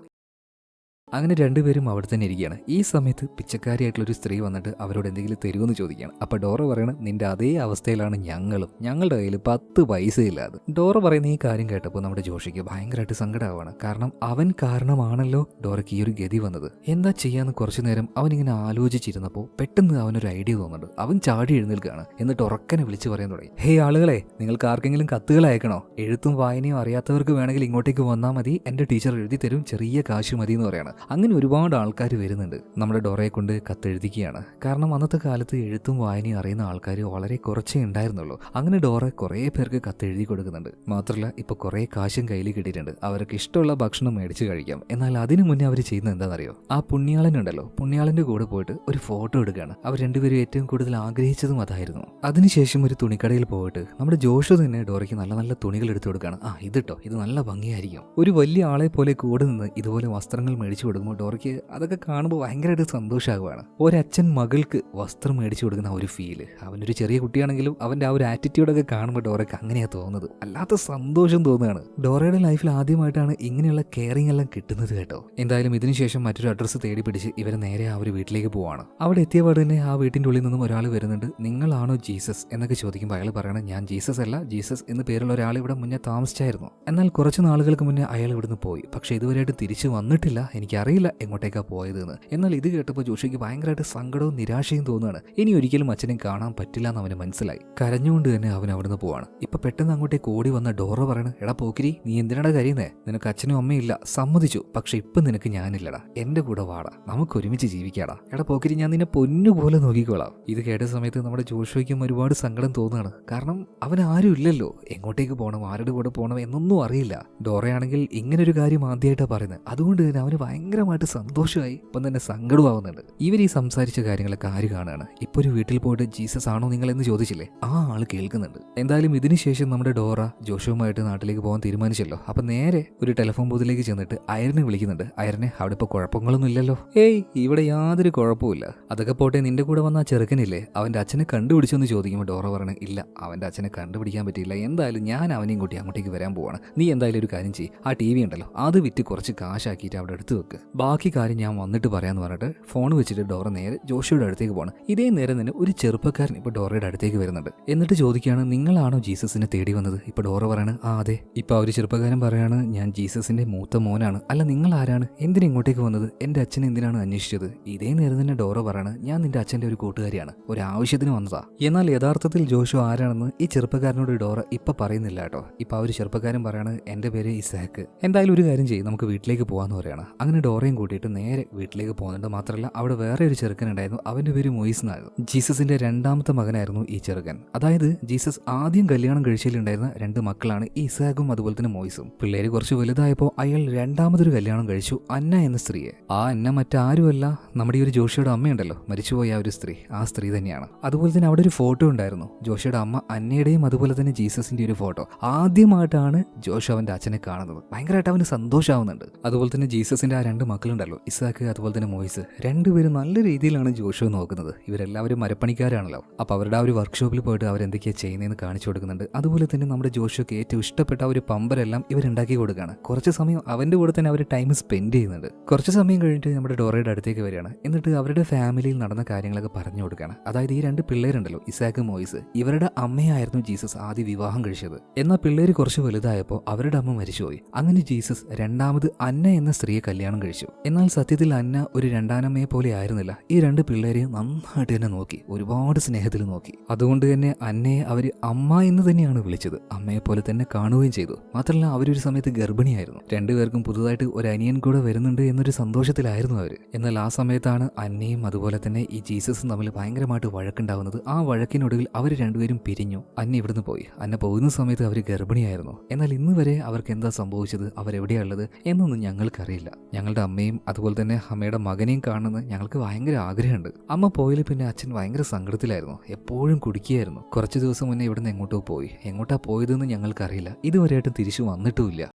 അങ്ങനെ രണ്ടുപേരും അവിടെ തന്നെ ഇരിക്കുകയാണ്. ഈ സമയത്ത് പിച്ചക്കാരിയായിട്ടുള്ളൊരു സ്ത്രീ വന്നിട്ട് അവരോട് എന്തെങ്കിലും തരുമെന്ന് ചോദിക്കുകയാണ്. അപ്പൊ ഡോറ പറയണം, നിന്റെ അതേ അവസ്ഥയിലാണ് ഞങ്ങളും, ഞങ്ങളുടെ കയ്യിൽ 10 പൈസ ഇല്ലാതെ. ഡോറ പറയുന്ന ഈ കാര്യം കേട്ടപ്പോൾ നമ്മുടെ ജോഷിക്ക് ഭയങ്കരമായിട്ട് സങ്കടമാവാണ്. കാരണം അവൻ കാരണമാണല്ലോ ഡോറയ്ക്ക് ഈ ഒരു ഗതി വന്നത്. എന്താ ചെയ്യാന്ന് കുറച്ചു നേരം അവനിങ്ങനെ ആലോചിച്ചിരുന്നപ്പോൾ പെട്ടെന്ന് അവനൊരു ഐഡിയ തോന്നുന്നുണ്ട്. അവൻ ചാടി എഴുന്നേൽക്കുകയാണ്. എന്നിട്ട് ഉറക്കനെ വിളിച്ചു പറയാൻ തുടങ്ങി, ഹേ ആളുകളെ, നിങ്ങൾക്ക് ആർക്കെങ്കിലും കത്തുകൾ അയക്കണോ? എഴുത്തും വായനയും അറിയാത്തവർക്ക് വേണമെങ്കിൽ ഇങ്ങോട്ടേക്ക് വന്നാൽ മതി, എന്റെ ടീച്ചർ എഴുതി തരും, ചെറിയ കാശ് മതി എന്ന് പറയണം. അങ്ങനെ ഒരുപാട് ആൾക്കാർ വരുന്നുണ്ട്. നമ്മുടെ ഡോറയെ കൊണ്ട് കത്തെഴുതിക്കുകയാണ്. കാരണം അന്നത്തെ കാലത്ത് എഴുത്തും വായനയും അറിയുന്ന ആൾക്കാർ വളരെ കുറച്ചേ ഉണ്ടായിരുന്നുള്ളൂ. അങ്ങനെ ഡോറ കുറേ പേർക്ക് കത്തെഴുതി കൊടുക്കുന്നുണ്ട്. മാത്രമല്ല ഇപ്പൊ കുറേ കാശും കയ്യിൽ കിട്ടിയിട്ടുണ്ട്. അവർക്ക് ഇഷ്ടമുള്ള ഭക്ഷണം മേടിച്ച് കഴിക്കാം. എന്നാൽ അതിനു മുന്നേ അവർ ചെയ്യുന്നത് എന്താണെന്നറിയോ? ആ പുണ്യാളനുണ്ടല്ലോ, പുണ്യാളന്റെ കൂടെ പോയിട്ട് ഒരു ഫോട്ടോ എടുക്കുകയാണ്. അവർ രണ്ടുപേരും ഏറ്റവും കൂടുതൽ ആഗ്രഹിച്ചതും അതായിരുന്നു. അതിനുശേഷം ഒരു തുണിക്കടയിൽ പോയിട്ട് നമ്മുടെ ജോഷു തന്നെ ഡോറയ്ക്ക് നല്ല നല്ല തുണികൾ എടുത്തു കൊടുക്കുകയാണ്. ഇതിട്ടോ, ഇത് നല്ല ഭംഗിയായിരിക്കും. ഒരു വലിയ ആളെ പോലെ കൂടെ നിന്ന് ഇതുപോലെ വസ്ത്രങ്ങൾ മേടിച്ചു കൊടുക്കുമ്പോൾ ഡോറയ്ക്ക് അതൊക്കെ കാണുമ്പോൾ ഭയങ്കരമായിട്ട് സന്തോഷമാകുവാണ്. ഒരച്ഛൻ മകൾക്ക് വസ്ത്രം മേടിച്ചു കൊടുക്കുന്ന ഒരു ഫീല്. അവനൊരു ചെറിയ കുട്ടിയാണെങ്കിലും അവന്റെ ആ ഒരു ആറ്റിറ്റ്യൂഡൊക്കെ കാണുമ്പോൾ ഡോറയ്ക്ക് അങ്ങനെയാണ് തോന്നുന്നത്. അല്ലാത്ത സന്തോഷം തോന്നുകയാണ്. ഡോറയുടെ ലൈഫിൽ ആദ്യമായിട്ടാണ് ഇങ്ങനെയുള്ള കെയറിംഗ് എല്ലാം കിട്ടുന്നത് കേട്ടോ. എന്തായാലും ഇതിനുശേഷം മറ്റൊരു അഡ്രസ്സ് തേടി പിടിച്ച് ഇവർ നേരെ ആ ഒരു വീട്ടിലേക്ക് പോവാണ്. അവിടെ എത്തിയപാട് തന്നെ ആ വീട്ടിൻ്റെ ഉള്ളിൽ നിന്നും ഒരാൾ വരുന്നുണ്ട്. നിങ്ങളാണോ ജീസസ് എന്നൊക്കെ ചോദിക്കുമ്പോൾ അയാൾ പറയണം, ഞാൻ ജീസസ് അല്ല, ജീസസ് എന്ന് പേരുള്ള ഒരാൾ ഇവിടെ മുന്നേ താമസിച്ചായിരുന്നു. എന്നാൽ കുറച്ച് നാളുകൾക്ക് മുന്നേ അയാൾ ഇവിടുന്ന് പോയി. പക്ഷെ ഇതുവരെയായിട്ട് തിരിച്ചു വന്നിട്ടില്ല. എനിക്കറിയില്ല എങ്ങോട്ടേക്കാ പോയതെന്ന്. എന്നാൽ ഇത് കേട്ടപ്പോൾ ജോഷിക്ക് ഭയങ്കരമായിട്ട് സങ്കടവും നിരാശയും തോന്നുകയാണ്. ഇനി ഒരിക്കലും അച്ഛനെ കാണാൻ പറ്റില്ല എന്ന് അവന് മനസ്സിലായി. കരഞ്ഞുകൊണ്ട് തന്നെ അവൻ അവിടുന്ന് പോവാണ്. ഇപ്പൊ പെട്ടെന്ന് അങ്ങോട്ടേക്ക് ഓടി വന്ന ഡോറ പറയണ, എടാ പോക്കിരി, നീ എന്തിനാടാ കരയുന്നേ? നിനക്ക് അച്ഛനും അമ്മയില്ല, സമ്മതിച്ചു. പക്ഷെ ഇപ്പൊ നിനക്ക് ഞാനില്ലടാ, എന്റെ കൂടെ വാടാ, നമുക്ക് ഒരുമിച്ച് ജീവിക്കാടാ. എടാ പോക്കിരി, ഞാൻ നിന്നെ പൊന്നുപോലെ നോക്കിക്കോളാം. ഇത് കേട്ട സമയത്ത് നമ്മുടെ ജോഷോയ്ക്കും ഒരുപാട് സങ്കടം തോന്നുകയാണ്. കാരണം അവൻ ആരും ഇല്ലല്ലോ, എങ്ങോട്ടേക്ക് പോകണം, ആരുടെ കൂടെ പോകണം എന്നൊന്നും അറിയില്ല. ഡോറയാണെങ്കിൽ ഇങ്ങനൊരു കാര്യം ആദ്യമായിട്ടാണ് പറയുന്നത്. അതുകൊണ്ട് തന്നെ അവന് ഭയങ്കരമായിട്ട് സന്തോഷമായി, ഇപ്പം തന്നെ സങ്കടമാവുന്നുണ്ട്. ഇവർ ഈ സംസാരിച്ച കാര്യങ്ങളൊക്കെ ആര് കാണുകയാണ്? ഇപ്പൊ ഒരു വീട്ടിൽ പോയിട്ട് ജീസസ് ആണോ നിങ്ങൾ എന്ന് ചോദിച്ചില്ലേ, ആ ആള് കേൾക്കുന്നുണ്ട്. എന്തായാലും ഇതിനുശേഷം നമ്മുടെ ഡോറ ജോഷുവുമായിട്ട് നാട്ടിലേക്ക് പോകാൻ തീരുമാനിച്ചല്ലോ. അപ്പൊ നേരെ ഒരു ടെലിഫോൺ ബൂത്തിലേക്ക് ചെന്നിട്ട് അയറിനെ വിളിക്കുന്നുണ്ട്. അയറിനെ, അവിടെ ഇപ്പൊ കുഴപ്പങ്ങളൊന്നും ഇല്ലല്ലോ? ഏയ്, ഇവിടെ യാതൊരു കുഴപ്പമില്ല. അതൊക്കെ പോട്ടെ, നിന്റെ കൂടെ വന്ന ആ ചെറുക്കനില്ലേ, അവന്റെ അച്ഛനെ കണ്ടുപിടിച്ചെന്ന് ചോദിക്കുമ്പോൾ ഡോറ പറയണേ, ഇല്ല, അവന്റെ അച്ഛനെ കണ്ടുപിടിക്കാൻ പറ്റിയില്ല. എന്തായാലും ഞാൻ അവനെയും കൂട്ടി അങ്ങോട്ടേക്ക് വരാൻ പോവാണ്. നീ എന്തായാലും ഒരു കാര്യം ചെയ്യ്, ആ TV ഉണ്ടല്ലോ അത് വിറ്റ് കുറച്ച് കാശാക്കിയിട്ട് അവിടെ എടുത്തു വെക്ക്. ബാക്കി കാര്യം ഞാൻ വന്നിട്ട് പറയാന്ന് പറഞ്ഞിട്ട് ഫോൺ വെച്ചിട്ട് ഡോറ നേരെ ജോഷിയുടെ അടുത്തേക്ക് പോകണം. ഇതേ നേരം തന്നെ ഒരു ചെറുപ്പക്കാരൻ ഇപ്പൊ ഡോറയുടെ അടുത്തേക്ക് വരുന്നുണ്ട്. എന്നിട്ട് ചോദിക്കുകയാണ്, നിങ്ങളാണോ ജീസസിനെ തേടി വന്നത്? ഇപ്പൊ ഡോറ പറയാണ്, ആ അതെ. ഇപ്പൊ ആ ഒരു ചെറുപ്പക്കാരൻ പറയാണ്, ഞാൻ ജീസസിന്റെ മൂത്ത മോനാണ്. അല്ല നിങ്ങൾ ആരാണ്? എന്തിനാ ഇങ്ങോട്ടേക്ക് വന്നത്? എന്റെ അച്ഛനെ എന്തിനാണ് അന്വേഷിച്ചത്? ഇതേ നേരം തന്നെ ഡോറ പറയാണ്, ഞാൻ നിന്റെ അച്ഛന്റെ ഒരു കൂട്ടുകാരിയാണ്, ഒരു ആവശ്യത്തിന് വന്നതാ. എന്നാൽ യഥാർത്ഥത്തിൽ ജോഷു ആരാണെന്ന് ഈ ചെറുപ്പക്കാരനോട് ഡോറ ഇപ്പൊ പറയുന്നില്ല കേട്ടോ. ഇപ്പൊ ആ ഒരു ചെറുപ്പക്കാരൻ പറയാണ്, എന്റെ പേര് ഇസാക്ക്. എന്തായാലും ഒരു കാര്യം ചെയ്യും, നമുക്ക് വീട്ടിലേക്ക് പോകാന്ന് പറയാണ്. അങ്ങനെ ഡോറയും കൂട്ടിയിട്ട് നേരെ വീട്ടിലേക്ക് പോകുന്നുണ്ട്. മാത്രമല്ല അവിടെ വേറെ ഒരു ചെറുക്കൻ ഉണ്ടായിരുന്നു, അവന്റെ പേര് മൊയ്സ് എന്നായിരുന്നു. ജീസസിന്റെ രണ്ടാമത്തെ മകനായിരുന്നു ഈ ചെറുക്കൻ. അതായത് ജീസസ് ആദ്യം കല്യാണം കഴിച്ചിട്ടുണ്ടായിരുന്ന 2 മക്കളാണ് ഈ ഇസാക്കും അതുപോലെ തന്നെ മൊയ്സും. പിള്ളേര് കുറച്ച് വലുതായപ്പോൾ അയാൾ രണ്ടാമതൊരു കല്യാണം കഴിച്ചു, അന്ന എന്ന സ്ത്രീയെ. ആ അന്ന മറ്റാരുമല്ല, നമ്മുടെ ഈ ഒരു ജോഷിയുടെ അമ്മയുണ്ടല്ലോ, മരിച്ചുപോയ ആ ഒരു സ്ത്രീ, ആ സ്ത്രീ തന്നെയാണ്. അതുപോലെ തന്നെ അവിടെ ഒരു ഫോട്ടോ ഉണ്ടായിരുന്നു, ജോഷിയുടെ അമ്മ അന്നയുടെയും അതുപോലെ തന്നെ ജീസസിന്റെ ഒരു ഫോട്ടോ. ആദ്യമായിട്ടാണ് ജോഷ് അവന്റെ അച്ഛനെ കാണുന്നത്. ഭയങ്കരമായിട്ട് അവന് സന്തോഷമാവുന്നുണ്ട്. അതുപോലെ തന്നെ ജീസസിന്റെ ആ 2 മക്കളുണ്ടല്ലോ, ഇസാക്ക് അതുപോലെ തന്നെ മൊയ്സ്, രണ്ടുപേരും നല്ല രീതിയിലാണ് ജോഷു നോക്കുന്നത്. ഇവരെല്ലാവരും മരപ്പണിക്കാരാണല്ലോ. അപ്പൊ അവരുടെ ആ ഒരു വർക്ക്ഷോപ്പിൽ പോയിട്ട് അവരെന്തൊക്കെയാ ചെയ്യുന്നതെന്ന് കാണിച്ചു കൊടുക്കുന്നുണ്ട്. അതുപോലെ തന്നെ നമ്മുടെ ജോഷുക്ക് ഏറ്റവും ഇഷ്ടപ്പെട്ട ഒരു പമ്പരെല്ലാം ഇവരുണ്ടാക്കി കൊടുക്കുകയാണ്. കുറച്ച് സമയം അവന്റെ കൂടെ തന്നെ അവർ ടൈം സ്പെൻഡ് ചെയ്യുന്നുണ്ട്. കുറച്ച് സമയം കഴിഞ്ഞിട്ട് നമ്മുടെ ഡോറയുടെ അടുത്തേക്ക് വരികയാണ്. എന്നിട്ട് അവരുടെ ഫാമിലിയിൽ നടന്ന കാര്യങ്ങളൊക്കെ പറഞ്ഞു കൊടുക്കുകയാണ്. അതായത് ഈ 2 പിള്ളേരുണ്ടല്ലോ, ഇസാക്ക് മോയ്സ്, ഇവരുടെ അമ്മയായിരുന്നു ജീസസ് ആദ്യം വിവാഹം കഴിച്ചത്. എന്നാൽ പിള്ളേര് കുറച്ച് വലുതായപ്പോൾ അവരുടെ അമ്മ മരിച്ചുപോയി. അങ്ങനെ ജീസസ് രണ്ടാമത് അന്ന എന്ന സ്ത്രീയെ കല്യാണം കഴിച്ചു. എന്നാൽ സത്യത്തിൽ അന്ന ഒരു രണ്ടാനമ്മയെ പോലെ ആയിരുന്നില്ല. ഈ 2 പിള്ളേരെ നന്നായിട്ട് തന്നെ നോക്കി, ഒരുപാട് സ്നേഹത്തിൽ നോക്കി. അതുകൊണ്ട് തന്നെ അന്നയെ അവര് അമ്മ എന്ന് തന്നെയാണ് വിളിച്ചത്. അമ്മയെ പോലെ തന്നെ കാണുകയും ചെയ്തു. മാത്രമല്ല അവരൊരു സമയത്ത് ഗർഭിണിയായിരുന്നു. 2 പേർക്കും പുതുതായിട്ട് ഒരു അനിയൻ കൂടെ വരുന്നുണ്ട് എന്നൊരു സന്തോഷത്തിലായിരുന്നു അവര്. എന്നാൽ ആ സമയത്താണ് അന്നയും അതുപോലെ തന്നെ ഈ ജീസസും തമ്മിൽ ഭയങ്കരമായിട്ട് വഴക്കുണ്ടാവുന്നത്. ആ വഴക്കിനൊടുവിൽ അവർ 2 പേരും പിരിഞ്ഞു. അന്ന ഇവിടുന്ന് പോയി. അന്ന പോകുന്ന സമയത്ത് അവർ ഗർഭിണിയായിരുന്നു. എന്നാൽ ഇന്ന് വരെ അവർക്ക് എന്താ സംഭവിച്ചത്, അവരെവിടെയുള്ളത് എന്നൊന്നും ഞങ്ങൾക്കറിയില്ല. ഞങ്ങളുടെ അമ്മയും അതുപോലെ തന്നെ അമ്മയുടെ മകനെയും കാണുന്നത് ഞങ്ങൾക്ക് ഭയങ്കര ആഗ്രഹമുണ്ട്. അമ്മ പോയതിൽ പിന്നെ അച്ഛൻ ഭയങ്കര സങ്കടത്തിലായിരുന്നു, എപ്പോഴും കുടിക്കുകയായിരുന്നു. കുറച്ച് ദിവസം മുന്നേ ഇവിടുന്ന് എങ്ങോട്ടോ പോയി. എങ്ങോട്ടാ പോയതെന്ന് ഞങ്ങൾക്കറിയില്ല. ഇതുവരെയായിട്ടും തിരിച്ചു വന്നിട്ടുമില്ല.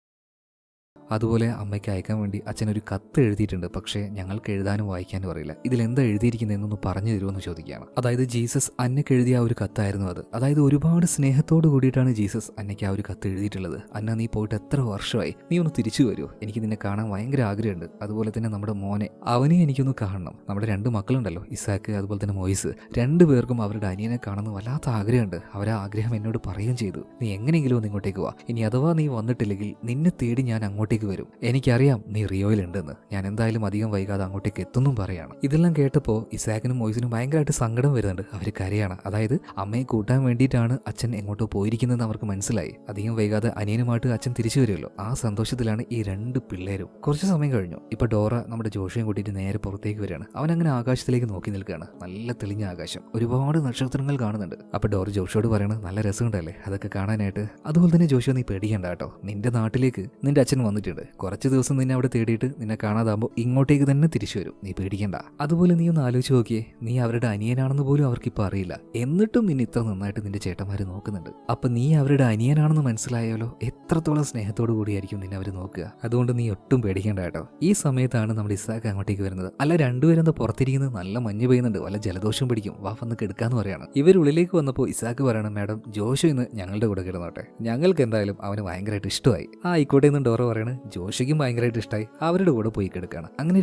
അതുപോലെ അമ്മയ്ക്ക് അയക്കാൻ വേണ്ടി അച്ഛൻ ഒരു കത്ത് എഴുതിയിട്ടുണ്ട്. പക്ഷേ ഞങ്ങൾക്ക് എഴുതാനും വായിക്കാനും അറിയില്ല. ഇതിലെന്താ എഴുതിയിരിക്കുന്നതെന്നൊന്ന് പറഞ്ഞു തരുമെന്ന് ചോദിക്കുകയാണ്. അതായത് ജീസസ് അന്നയ്ക്ക് എഴുതിയ ആ ഒരു കത്തായിരുന്നു അത്. അതായത് ഒരുപാട് സ്നേഹത്തോട് കൂടിയിട്ടാണ് ജീസസ് അന്നയ്ക്ക് ആ ഒരു കത്ത് എഴുതിയിട്ടുള്ളത്. അന്ന, നീ പോയിട്ട് എത്ര വർഷമായി, നീ ഒന്ന് തിരിച്ചു വരുമോ? എനിക്ക് നിന്നെ കാണാൻ ഭയങ്കര ആഗ്രഹമുണ്ട്. അതുപോലെ തന്നെ നമ്മുടെ മോനെ, അവനെ എനിക്കൊന്ന് കാണണം. നമ്മുടെ 2 മക്കളുണ്ടല്ലോ, ഇസാക്ക് അതുപോലെ തന്നെ മൊയ്സ്, 2 പേർക്കും അവരുടെ അനിയനെ കാണുന്ന വല്ലാത്ത ആഗ്രഹമുണ്ട്. അവരാ ആഗ്രഹം എന്നോട് പറയുകയും ചെയ്തു. നീ എങ്ങനെയെങ്കിലും ഒന്ന് ഇങ്ങോട്ടേക്ക് വാ. ഇനി അഥവാ നീ വന്നിട്ടില്ലെങ്കിൽ നിന്നെ തേടി ഞാൻ അങ്ങോട്ടേക്ക് വരും. എനിക്കറിയാം നീ റിയോയിലുണ്ടെന്ന്. ഞാൻ എന്തായാലും അധികം വൈകാതെ അങ്ങോട്ടേക്ക് എത്തുന്നും പറയാണ്. ഇതെല്ലാം കേട്ടപ്പോൾ ഇസാക്കിനും മൊയ്സിനും ഭയങ്കരമായിട്ട് സങ്കടം വരുന്നുണ്ട്. അവർ കരയാണ്. അതായത് അമ്മയെ കൂട്ടാൻ വേണ്ടിയിട്ടാണ് അച്ഛൻ എങ്ങോട്ടോ പോയിരിക്കുന്നതെന്ന് അവർക്ക് മനസ്സിലായി. അധികം വൈകാതെ അനിയനുമായിട്ട് അച്ഛൻ തിരിച്ചു വരുമല്ലോ. ആ സന്തോഷത്തിലാണ് ഈ 2 പിള്ളേരും. കുറച്ച് സമയം കഴിഞ്ഞു. ഇപ്പൊ ഡോറ നമ്മുടെ ജോഷിയും കൂട്ടിയിട്ട് നേരെ പുറത്തേക്ക് വരികയാണ്. അവൻ അങ്ങനെ ആകാശത്തിലേക്ക് നോക്കി നിൽക്കുകയാണ്. നല്ല തെളിഞ്ഞ ആകാശം, ഒരുപാട് നക്ഷത്രങ്ങൾ കാണുന്നുണ്ട്. അപ്പൊ ഡോറ ജോഷിയോട് പറയണത്, നല്ല രസമുണ്ടല്ലേ അതൊക്കെ കാണാനായിട്ട്. അതുപോലെ തന്നെ ജോഷിയോ, നീ പേടിക്കണ്ട കേട്ടോ, നിന്റെ നാട്ടിലേക്ക് നിന്റെ അച്ഛൻ വന്നിട്ടുണ്ട്. കുറച്ച് ദിവസം നിന്നെ അവിടെ തേടിയിട്ട് നിന്നെ കാണാതാകുമ്പോൾ ഇങ്ങോട്ടേക്ക് തന്നെ തിരിച്ചു വരും. നീ പേടിക്കണ്ട. അതുപോലെ നീ ഒന്ന് ആലോചിച്ച് നോക്കിയേ, നീ അവരുടെ അനിയനാണെന്ന് പോലും അവർക്കിപ്പോൾ അറിയില്ല. എന്നിട്ടും നിന്നെ ഇത്ര നന്നായിട്ട് നിന്റെ ചേട്ടന്മാര് നോക്കുന്നുണ്ട്. അപ്പൊ നീ അവരുടെ അനിയനാണെന്ന് മനസ്സിലായാലോ, എത്രത്തോളം സ്നേഹത്തോടു കൂടിയായിരിക്കും നിന്നെ അവർ നോക്കുക. അതുകൊണ്ട് നീ ഒട്ടും പേടിക്കേണ്ട കേട്ടോ. ഈ സമയത്താണ് നമ്മുടെ ഇസാക്ക് അങ്ങോട്ടേക്ക് വരുന്നത്. അല്ല, 2 പേരും എന്താ പുറത്തിരിക്കുന്നത്, നല്ല മഞ്ഞ് പെയ്യുന്നുണ്ട്, വല്ല ജലദോഷം പിടിക്കും, വാ വന്ന് കെടുക്കാന്ന് പറയാണ്. ഇവരുള്ളിലേക്ക് വന്നപ്പോൾ ഇസാക്ക് പറയണം, മാഡം ജോഷു ഇന്ന് ഞങ്ങളുടെ കൂടെ കിടന്നോട്ടെ, ഞങ്ങൾക്ക് എന്തായാലും അവന് ഭയങ്കരമായിട്ട് ഇഷ്ടമായി. ആ ആയിക്കോട്ടെ എന്ന് ഡോറ പറയണ. ജോഷിക്കും ഭയങ്കരമായിട്ട് ഇഷ്ടമായി. അവരുടെ കൂടെ പോയി കിടക്കുകയാണ്. അങ്ങനെ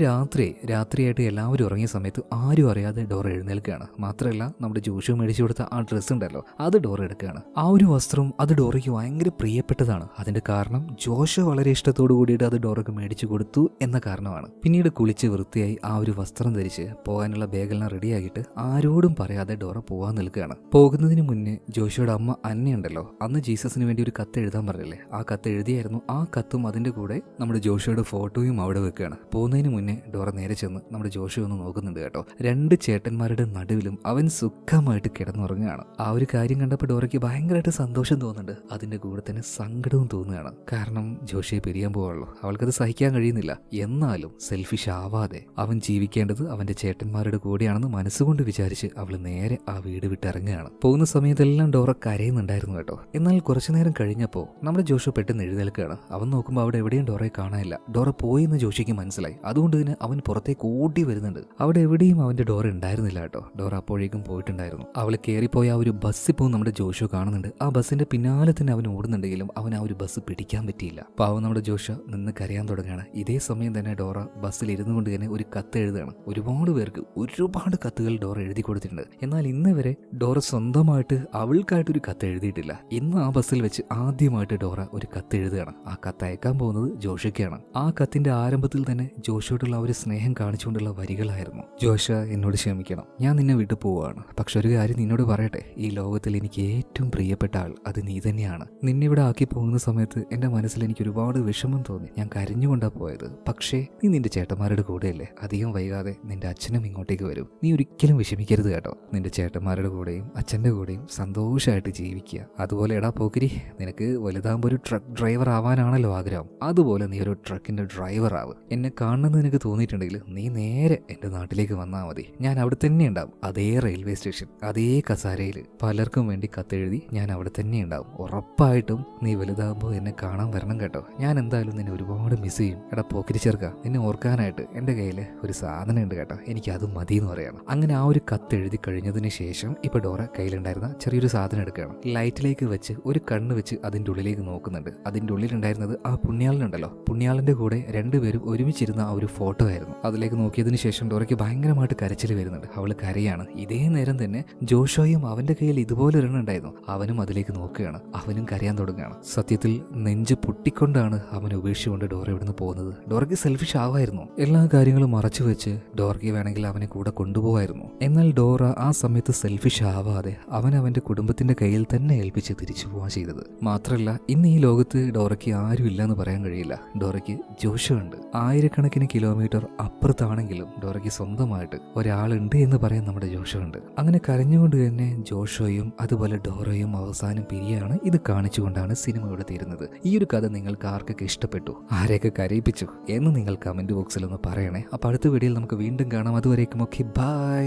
രാത്രിയായിട്ട് എല്ലാവരും ഉറങ്ങിയ സമയത്ത് ആരും അറിയാതെ ഡോറ എഴുന്നേൽക്കുകയാണ്. മാത്രമല്ല നമ്മുടെ ജോഷു മേടിച്ചു കൊടുത്ത ആ ഡ്രസ്സ് ഉണ്ടല്ലോ, അത് ഡോറ എടുക്കുകയാണ്. ആ ഒരു വസ്ത്രം അത് ഡോറയ്ക്ക് ഭയങ്കര പ്രിയപ്പെട്ടതാണ്. അതിന്റെ കാരണം ജോഷു വളരെ ഇഷ്ടത്തോടു കൂടിയിട്ട് അത് ഡോറയ്ക്ക് മേടിച്ചു കൊടുത്തു എന്ന കാരണമാണ്. പിന്നീട് കുളിച്ച് വൃത്തിയായി ആ ഒരു വസ്ത്രം ധരിച്ച് പോകാനുള്ള ബാഗെല്ലാം റെഡിയാക്കിയിട്ട് ആരോടും പറയാതെ ഡോറ പോകാൻ നിൽക്കുകയാണ്. പോകുന്നതിന് മുന്നേ ജോഷിയുടെ അമ്മ അന്നയുണ്ടല്ലോ, അന്ന് ജീസസിന് വേണ്ടി ഒരു കത്ത് എഴുതാൻ പറഞ്ഞില്ലേ, ആ കത്ത് എഴുതിയായിരുന്നു. ആ കത്തും അതിന്റെ കൂടെ നമ്മുടെ ജോഷിയുടെ ഫോട്ടോയും അവിടെ വെക്കുകയാണ്. പോകുന്നതിന് മുന്നേ ഡോറ നേരെ ചെന്ന് നമ്മുടെ ജോഷി ഒന്ന് നോക്കുന്നുണ്ട് കേട്ടോ. 2 ചേട്ടന്മാരുടെ നടുവിലും അവൻ സുഖമായിട്ട് കിടന്നുറങ്ങുകയാണ്. ആ ഒരു കാര്യം കണ്ടപ്പോൾ ഡോറയ്ക്ക് ഭയങ്കരമായിട്ട് സന്തോഷം തോന്നുന്നുണ്ട്. അതിന്റെ കൂടെ തന്നെ സങ്കടവും തോന്നുകയാണ്. കാരണം ജോഷിയെ പിരിയാൻ പോവുള്ളൂ, അവൾക്കത് സഹിക്കാൻ കഴിയുന്നില്ല. എന്നാലും സെൽഫിഷ് ആവാതെ അവൻ ജീവിക്കേണ്ടത് അവന്റെ ചേട്ടന്മാരുടെ കൂടെയാണെന്ന് മനസ്സുകൊണ്ട് വിചാരിച്ച് അവൾ നേരെ ആ വീട് വിട്ടിറങ്ങുകയാണ്. പോകുന്ന സമയത്തെല്ലാം ഡോറ കരയുന്നുണ്ടായിരുന്നു കേട്ടോ. എന്നാൽ കുറച്ചു നേരം കഴിഞ്ഞപ്പോൾ നമ്മുടെ ജോഷു പെട്ടെന്ന് എഴുന്നേൽക്കുകയാണ്. അവൻ നോക്കുമ്പോൾ അവിടെ എവിടെയും ഡോറയെ കാണാനില്ല. ഡോറ പോയെന്ന് ജോഷിക്ക് മനസ്സിലായി. അതുകൊണ്ട് തന്നെ അവൻ പുറത്തേക്ക് ഓടി വരുന്നുണ്ട്. അവിടെ എവിടെയും അവന്റെ ഡോറ ഉണ്ടായിരുന്നില്ല കേട്ടോ. ഡോറ അപ്പോഴേക്കും പോയിട്ടുണ്ടായിരുന്നു. അവൾ കയറിപ്പോയ ആ ഒരു ബസ് ഇപ്പോൾ നമ്മുടെ ജോഷു കാണുന്നുണ്ട്. ആ ബസ്സിന്റെ പിന്നാലെ തന്നെ അവൻ ഓടുന്നുണ്ടെങ്കിലും അവൻ ആ ഒരു ബസ് പിടിക്കാൻ പറ്റിയില്ല. പാവം നമ്മുടെ ജോഷ നിന്ന് കരയാൻ തുടങ്ങുകയാണ്. ഇതേ സമയം തന്നെ ഡോറ ബസ്സിൽ ഇരുന്നു കൊണ്ട് തന്നെ ഒരു കത്ത് എഴുതുകയാണ്. ഒരുപാട് പേർക്ക് ഒരുപാട് കത്തുകൾ ഡോറ എഴുതി കൊടുത്തിട്ടുണ്ട്. എന്നാൽ ഇന്ന് വരെ ഡോറ സ്വന്തമായിട്ട് അവൾക്കായിട്ടൊരു കത്ത് എഴുതിയിട്ടില്ല. ഇന്ന് ആ ബസ്സിൽ വെച്ച് ആദ്യമായിട്ട് ഡോറ ഒരു കത്ത് എഴുതുകയാണ്. ആ കത്ത് അയക്കാൻ പോകുന്നത് ജോഷയ്ക്കാണ്. ആ കത്തിന്റെ ആരംഭത്തിൽ തന്നെ ജോഷയോടുള്ള ഒരു സ്നേഹം കാണിച്ചുകൊണ്ടുള്ള വരികളായിരുന്നു. ജോഷ, എന്നോട് ക്ഷമിക്കണം, ഞാൻ നിന്നെ വിട്ടു പോവുകയാണ്. പക്ഷെ ഒരു കാര്യം നിന്നോട് പറയട്ടെ, ഈ ലോകത്തിൽ എനിക്ക് ഏറ്റവും പ്രിയപ്പെട്ട ആൾ അത് നീ തന്നെയാണ്. നിന്നെ ഇവിടെ ആക്കി പോകുന്ന സമയത്ത് എന്റെ മനസ്സിൽ എനിക്ക് ഒരുപാട് വിഷമം തോന്നി. ഞാൻ കരഞ്ഞുകൊണ്ടാ പോയത്. പക്ഷേ നീ നിന്റെ ചേട്ടന്മാരുടെ കൂടെയല്ലേ. അധികം വൈകാതെ നിന്റെ അച്ഛനും ഇങ്ങോട്ടേക്ക് വരും. നീ ഒരിക്കലും വിഷമിക്കരുത് കേട്ടോ. നിന്റെ ചേട്ടന്മാരുടെ കൂടെയും അച്ഛന്റെ കൂടെയും സന്തോഷമായിട്ട് ജീവിക്കുക. അതുപോലെ എടാ പോക്കിരി, നിനക്ക് വലുതാകുമ്പോൾ ഒരു ട്രക്ക് ഡ്രൈവർ ആവാനാണല്ലോ ആഗ്രഹം. അതുപോലെ നീ ഒരു ട്രക്കിന്റെ ഡ്രൈവർ ആവും. എന്നെ കാണണമെന്ന് നിനക്ക് തോന്നിയിട്ടുണ്ടെങ്കിൽ നീ നേരെ എന്റെ നാട്ടിലേക്ക് വന്നാൽ മതി. ഞാൻ അവിടെ തന്നെ ഉണ്ടാവും. അതേ റെയിൽവേ സ്റ്റേഷൻ, അതേ കസാരയിൽ പലർക്കും വേണ്ടി കത്തെഴുതി ഞാൻ അവിടെ തന്നെ ഉണ്ടാവും. ഉറപ്പായിട്ടും നീ വലുതാകുമ്പോൾ എന്നെ കാണാൻ വരണം കേട്ടോ. ഞാൻ എന്തായാലും നിന്നെ ഒരുപാട് മിസ് ചെയ്യും. എടാ പോക്കിരി ചെറുക്ക, നിന്നെ ഓർക്കാനായിട്ട് എൻ്റെ കയ്യിൽ ഒരു സാധനം ഉണ്ട് കേട്ടോ. എനിക്ക് അത് മതി എന്ന് പറയണം. അങ്ങനെ ആ ഒരു കത്ത് എഴുതി കഴിഞ്ഞതിന് ശേഷം ഇപ്പൊ ഡോറ കയ്യിലുണ്ടായിരുന്ന ചെറിയൊരു സാധനം എടുക്കുകയാണ്. ലൈറ്റിലേക്ക് വെച്ച് ഒരു കണ്ണ് വെച്ച് അതിൻ്റെ ഉള്ളിലേക്ക് നോക്കുന്നുണ്ട്. അതിൻ്റെ ഉള്ളിലുണ്ടായിരുന്നത് ആ പുണ്യാളനുണ്ടല്ലോ, പുണ്യാളന്റെ കൂടെ രണ്ടുപേരും ഒരുമിച്ചിരുന്ന ആ ഒരു ഫോട്ടോ ആയിരുന്നു. അതിലേക്ക് നോക്കിയതിന് ശേഷം ഡോറയ്ക്ക് ഭയങ്കരമായിട്ട് കരച്ചിൽ വരുന്നുണ്ട്. അവൾ കരയാണ്. ഇതേ നേരം തന്നെ ജോഷോയും അവന്റെ കയ്യിൽ ഇതുപോലെ ഒരെണ്ണം ഉണ്ടായിരുന്നു. അവനും അതിലേക്ക് നോക്കുകയാണ്. അവനും കരയാൻ തുടങ്ങുകയാണ്. സത്യത്തിൽ നെഞ്ച് പൊട്ടിക്കൊണ്ടാണ് അവൻ ഉപേക്ഷിച്ചുകൊണ്ട് ഡോറ ഇവിടുന്ന് പോകുന്നത്. ഡോറയ്ക്ക് സെൽഫിഷ് ആവായിരുന്നു. എല്ലാ കാര്യങ്ങളും മറച്ചു വെച്ച് ഡോറയ്ക്ക് വേണമെങ്കിൽ അവനെ കൂടെ കൊണ്ടുപോകായിരുന്നു. എന്നാൽ ഡോറ ആ സമയത്ത് സെൽഫിഷ് ആവാതെ അവന്റെ കുടുംബത്തിന്റെ കയ്യിൽ തന്നെ ഏൽപ്പിച്ച് തിരിച്ചു പോവാൻ ചെയ്തത്. മാത്രമല്ല, ഇന്ന് ഈ ലോകത്ത് ഡോറയ്ക്ക് ആരും ഇല്ലെന്ന് പറയാൻ കഴിയില്ല. ഡോറയ്ക്ക് ജോഷോ ഉണ്ട്. ആയിരക്കണക്കിന് കിലോമീറ്റർ അപ്പുറത്താണെങ്കിലും ഡോറയ്ക്ക് സ്വന്തമായിട്ട് ഒരാളുണ്ട് എന്ന് പറയാൻ നമ്മുടെ ജോഷോ ഉണ്ട്. അങ്ങനെ കരഞ്ഞുകൊണ്ട് തന്നെ ജോഷോയും അതുപോലെ ഡോറയും അവസാനം പിരിയാണ്. ഇത് കാണിച്ചുകൊണ്ടാണ് സിനിമ ഇവിടെ തീരുന്നത്. ഈ ഒരു കഥ നിങ്ങൾക്ക് ആർക്കൊക്കെ ഇഷ്ടപ്പെട്ടു, ആരെയൊക്കെ കരയിപ്പിച്ചു എന്ന് നിങ്ങൾ കമന്റ് ബോക്സിൽ ഒന്ന് പറയണേ. അപ്പോൾ അടുത്ത വീഡിയോയിൽ നമുക്ക് വീണ്ടും കാണാം. അതുവരേക്കും ഓക്കെ, ബൈ.